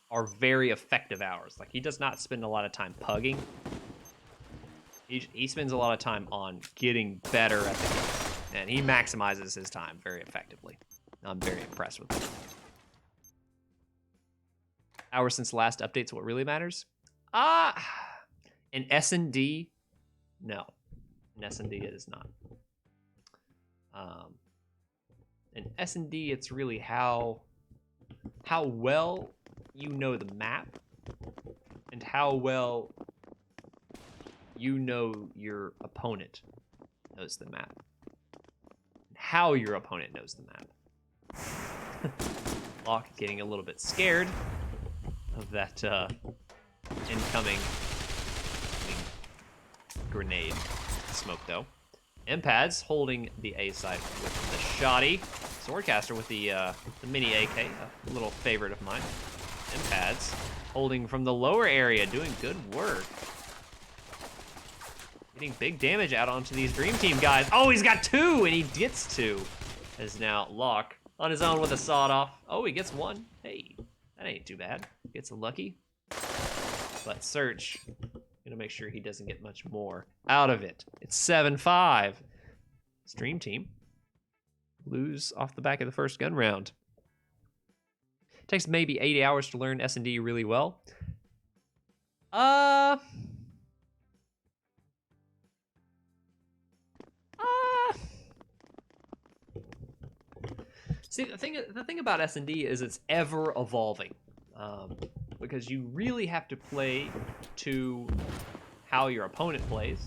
[SPEAKER 1] are very effective hours. Like, he does not spend a lot of time pugging. He spends a lot of time on getting better at the game, and he maximizes his time very effectively. I'm very impressed with him. Hours since last update's what really matters? In S&D, no. In S&D, it is not. In S&D, it's really how well you know the map and how well you know your opponent knows the map. How your opponent knows the map. Locke getting a little bit scared of that incoming grenade smoke, though. Empads holding the A side with the shoddy. Swordcaster with the mini AK, a little favorite of mine. Empads holding from the lower area, doing good work. Getting big damage out onto these Dream Team guys. Oh, he's got two, and he gets two. As now Locke on his own with a sawed-off. Oh, he gets one. Hey, that ain't too bad. Gets lucky. But Search, gonna make sure he doesn't get much more out of it. It's 7-5. Dream Team lose off the back of the first gun round. Takes maybe 80 hours to learn S&D really well. See, the thing about S&D is it's ever evolving, because you really have to play to how your opponent plays.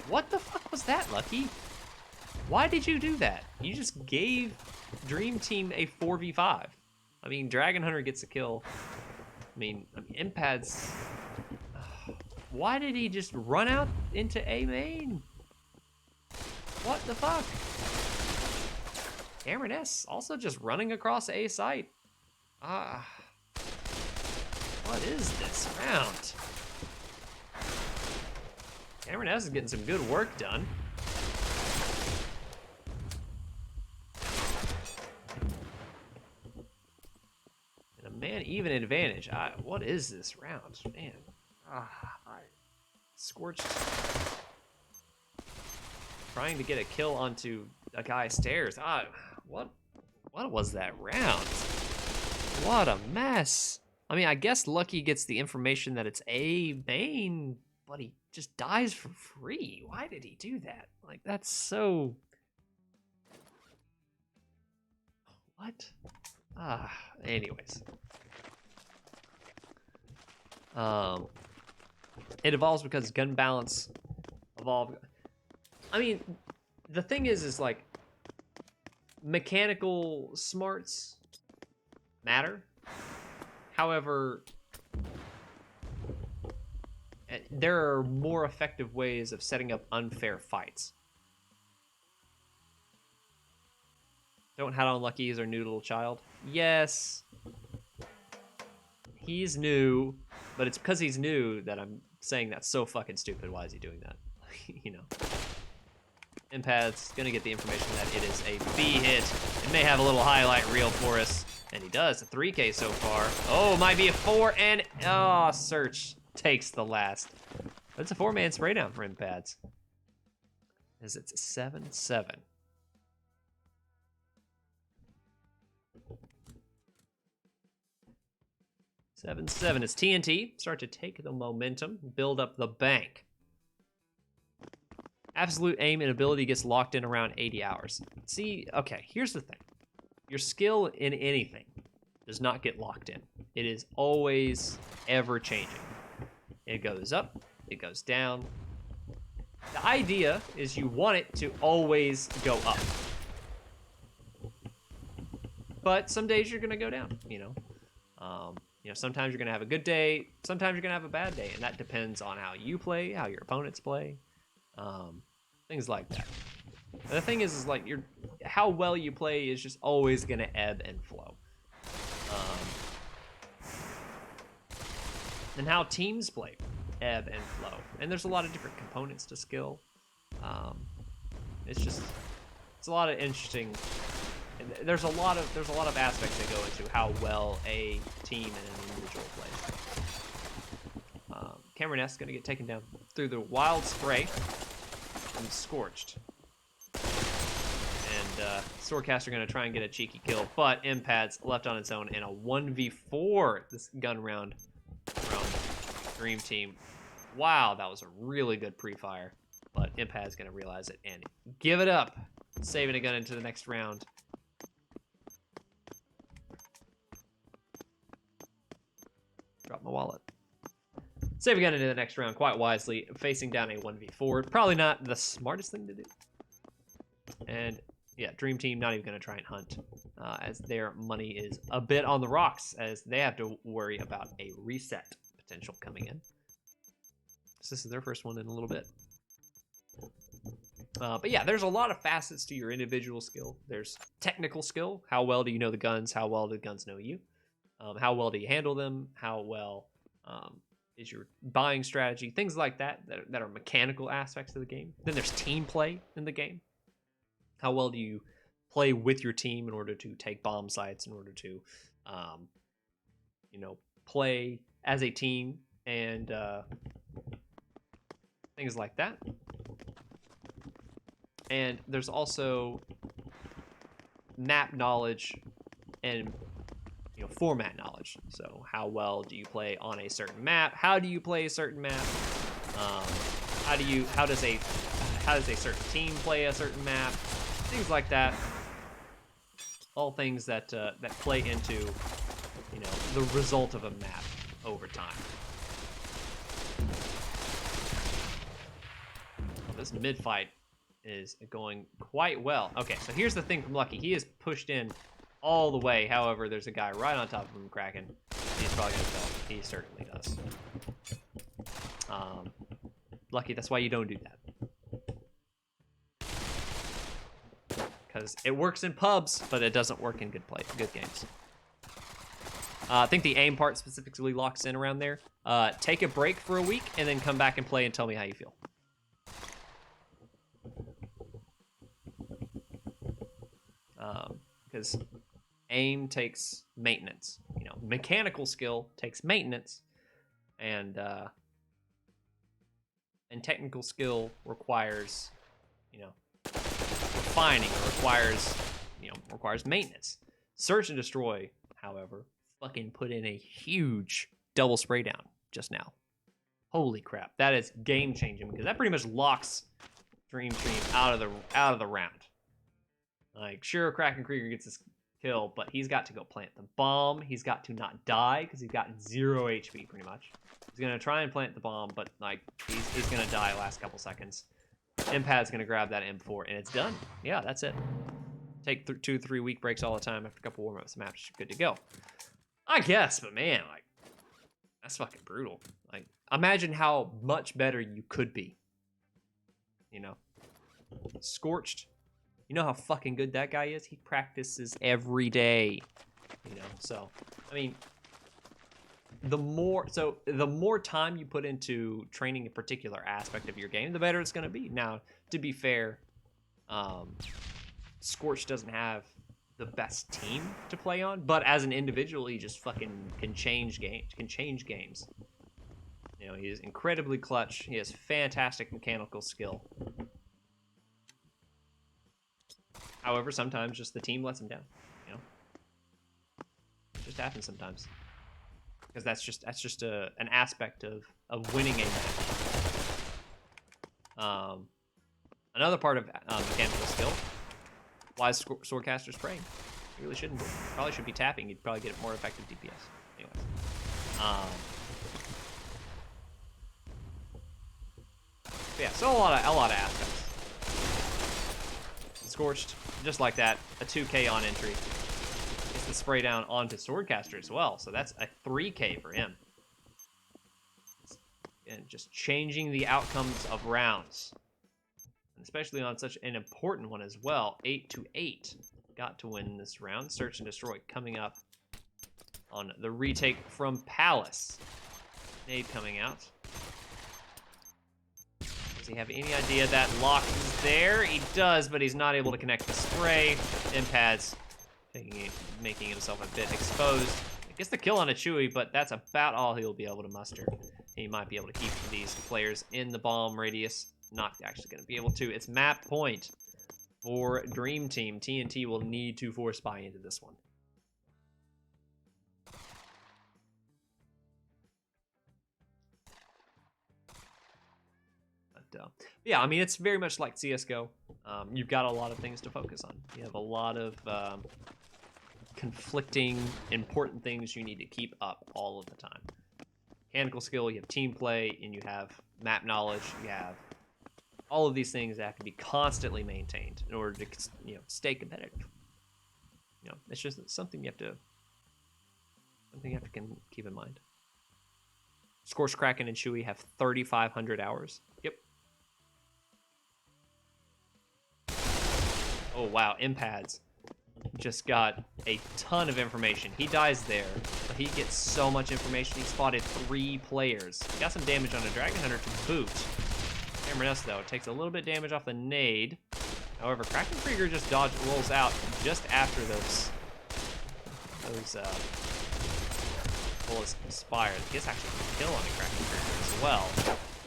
[SPEAKER 1] What the fuck was that, Lucky? Why did you do that? You just gave Dream Team a 4v5. I mean, Dragon Hunter gets a kill. I mean, Empads. Why did he just run out into A main? What the fuck? Cameron S also just running across A site. What is this round? Cameron S is getting some good work done. And a man-even advantage. What is this round? Man. Scorched. Trying to get a kill onto a guy's stairs. What was that round? What a mess. I mean, I guess Lucky gets the information that it's A main, but he just dies for free. Why did he do that? Like, that's so... What? Anyways. It evolves because gun balance evolved. I mean, the thing is like, mechanical smarts matter. However, there are more effective ways of setting up unfair fights. Don't hat on Lucky as our new little child. Yes. He's new, but it's because he's new that I'm saying that's so fucking stupid. Why is he doing that? You know. Empath's gonna get the information that it is a B hit. It may have a little highlight reel for us. And he does, a 3K so far. Oh, might be a 4, and Search takes the last. That's a 4-man spray down for Empaths. As it's 7-7. 7-7 as TNT start to take the momentum, build up the bank. Absolute aim and ability gets locked in around 80 hours. See, okay, here's the thing. Your skill in anything does not get locked in. It is always ever changing. It goes up, it goes down. The idea is you want it to always go up. but some days you're gonna go down. Sometimes you're gonna have a good day, sometimes you're gonna have a bad day, and that depends on how you play, how your opponents play, things like that. And the thing is like how well you play is just always gonna ebb and flow. And how teams play ebb and flow, and there's a lot of different components to skill. It's a lot of interesting. There's a lot of aspects that go into how well a team and an individual plays. Cameron S is gonna get taken down through the wild spray and scorched. And Swordcaster gonna try and get a cheeky kill, but Impad's left on its own in a 1v4 this gun round from Dream Team. Wow, that was a really good pre-fire, but Impad's gonna realize it and give it up, saving a gun into the next round. Drop my wallet. Save a gun into the next round quite wisely, facing down a 1v4. Probably not the smartest thing to do. And yeah, Dream Team not even going to try and hunt, as their money is a bit on the rocks, as they have to worry about a reset potential coming in. So this is their first one in a little bit. But yeah, there's a lot of facets to your individual skill. There's technical skill. How well do you know the guns? How well do the guns know you? How well do you handle them? How well is your buying strategy? Things like that are mechanical aspects of the game. Then there's team play in the game. How well do you play with your team in order to take bomb sites, in order to, play as a team, and things like that. And there's also map knowledge and format knowledge. So how well do you play on a certain map? How do you play a certain map? How does a certain team play a certain map? Things like that. All things that play into the result of a map over time. This mid fight is going quite well. Okay, so here's the thing from Lucky. He is pushed in all the way. However, there's a guy right on top of him, Kraken. He's probably gonna kill. He certainly does. Lucky, that's why you don't do that. Because it works in pubs, but it doesn't work in good games. I think the aim part specifically locks in around there. Take a break for a week and then come back and play and tell me how you feel. Because aim takes maintenance. Mechanical skill takes maintenance, and technical skill requires, refining, or requires maintenance. Search and destroy, however, fucking put in a huge double spray down just now. Holy crap, that is game changing, because that pretty much locks Dream Team out of the round. Like, sure, Kraken Krieger gets this kill, but he's got to go plant the bomb. He's got to not die, because he's got 0 HP pretty much. He's gonna try and plant the bomb, but like he's gonna die last couple seconds. Impad's gonna grab that M4, and it's done. Yeah, that's it. Take 2-3 week breaks all the time after a couple warm-ups, maps, good to go. I guess, but man, like, that's fucking brutal. Like, imagine how much better you could be. Scorched. You know how fucking good that guy is? He practices every day. So, I mean, the more time you put into training a particular aspect of your game, the better it's going to be. Now, to be fair, Scorch doesn't have the best team to play on, but as an individual, he just fucking can change games. He is incredibly clutch. He has fantastic mechanical skill. However, sometimes just the team lets him down. It just happens sometimes, because that's just an aspect of winning a match. Another part of mechanical skill. Why is Swordcaster spraying? He really shouldn't be. Probably should be tapping. You'd probably get more effective DPS. Anyways. Yeah, so a lot of aspects. Scorched, just like that, a 2K on entry. the spray down onto Swordcaster as well, so that's a 3K for him. And just changing the outcomes of rounds, especially on such an important one as well. 8-8, got to win this round. Search and Destroy coming up on the retake from Palace. Nade coming out. Does he have any idea that Lock is there? He does, but he's not able to connect the spray. Impads making himself a bit exposed. Gets the kill on a Chewy, but that's about all he'll be able to muster. He might be able to keep these players in the bomb radius. Not actually going to be able to. It's map point for Dream Team. TNT will need to force buy into this one. But, yeah, I mean, it's very much like CSGO. You've got a lot of things to focus on. You have a lot of conflicting, important things you need to keep up all of the time. Mechanical skill, you have team play, and you have map knowledge. You have all of these things that have to be constantly maintained in order to, stay competitive. It's just something you have to keep in mind. Scorched Kraken and Chewy have 3,500 hours. Yep. Oh wow, Impads just got a ton of information. He dies there, but he gets so much information. He spotted 3 players. Got some damage on a Dragon Hunter to boot. Cameron though, takes a little bit of damage off the nade. However, Kraken Krieger just rolls out just after those bullets expire. He gets actually a kill on a Kraken Krieger as well.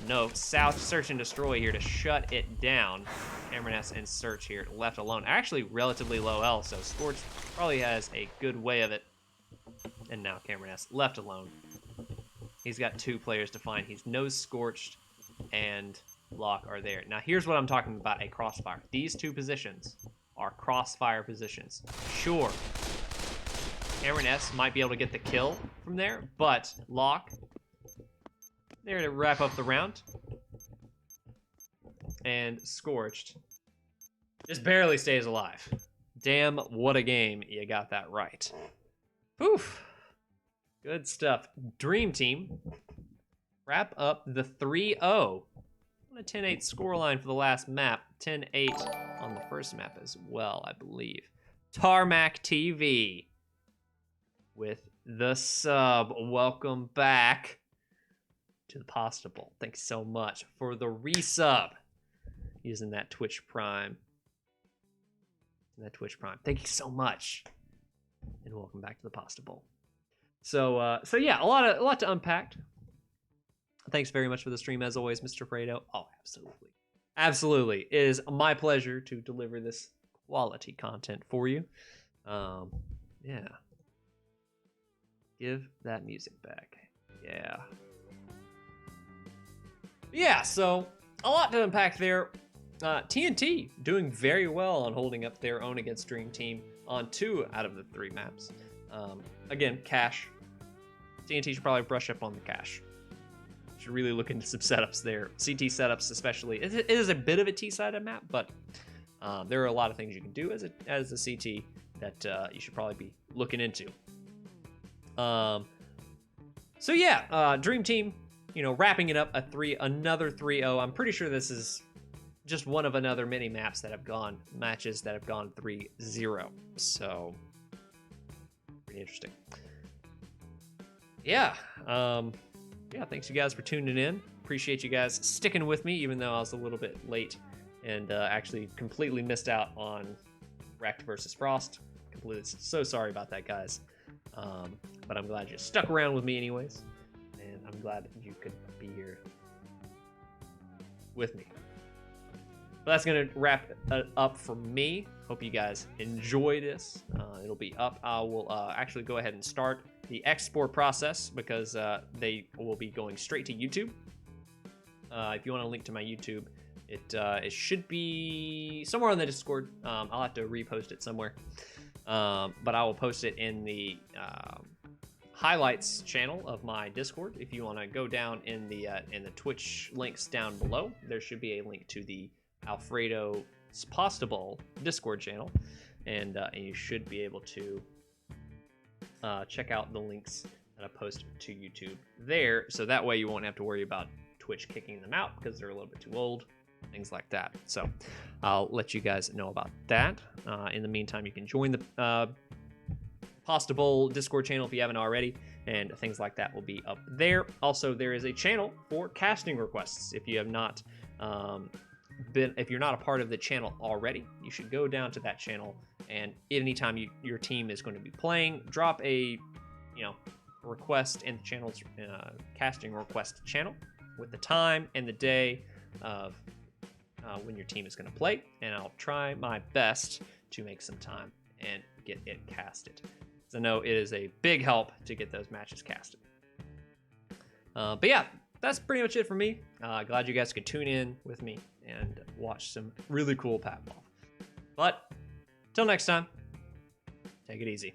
[SPEAKER 1] No, South Search and Destroy here to shut it down. Cameron and Search here left alone. Actually, relatively low L, so Scorch probably has a good way of it. And now Cameron left alone. He's got 2 players to find. He's Nose Scorched and Lock are there. Now, here's what I'm talking about, a crossfire. These 2 positions are crossfire positions. Sure, Cameron might be able to get the kill from there, but Lock there to wrap up the round. And Scorched just barely stays alive. Damn, what a game. You got that right. Oof. Good stuff. Dream Team wrap up the 3-0 on a 10-8 scoreline for the last map. 10-8 on the first map as well, I believe. Tarmac TV with the sub. Welcome back to the Pasta Bowl. Thanks so much for the resub using that Twitch Prime. Thank you so much, and welcome back to the Pasta Bowl. So yeah, a lot to unpack. Thanks very much for the stream as always, Mr. Fredo. Oh, absolutely. It is my pleasure to deliver this quality content for you. Yeah. Give that music back. Yeah, so a lot to unpack there. TNT doing very well on holding up their own against Dream Team on 2 out of the 3 maps. Again, cache. TNT should probably brush up on the cache. Should really look into some setups there. CT setups especially. It is a bit of a T-sided map, but there are a lot of things you can do as a CT that you should probably be looking into. So yeah, Dream Team, wrapping it up another 3-0. I'm pretty sure this is just one of another many matches that have gone 3-0. So pretty interesting. Yeah. Yeah, thanks you guys for tuning in. Appreciate you guys sticking with me, even though I was a little bit late and actually completely missed out on Wrecked versus Frost. Completely so sorry about that, guys. But I'm glad you stuck around with me anyways, and I'm glad you could be here with me. But that's gonna wrap it up for me. Hope you guys enjoy this. It'll be up. I will actually go ahead and start the export process because they will be going straight to YouTube. If you want a link to my YouTube, it should be somewhere on the Discord. I'll have to repost it somewhere, but I will post it in the highlights channel of my Discord. If you want to go down in the Twitch links down below, there should be a link to the Alfredo's Pasta Bowl Discord channel, and you should be able to check out the links that I post to YouTube there, so that way you won't have to worry about Twitch kicking them out because they're a little bit too old, things like that. So I'll let you guys know about that. In the meantime, you can join the Pasta Bowl Discord channel if you haven't already, and things like that will be up there. Also, there is a channel for casting requests. If you have not if you're not a part of the channel already, you should go down to that channel, and anytime your team is going to be playing, drop a request in the channel's casting request channel with the time and the day of when your team is going to play, and I'll try my best to make some time and get it casted. So I know it is a big help to get those matches casted. But yeah, that's pretty much it for me. Glad you guys could tune in with me and watch some really cool Pavlov. But till next time, take it easy.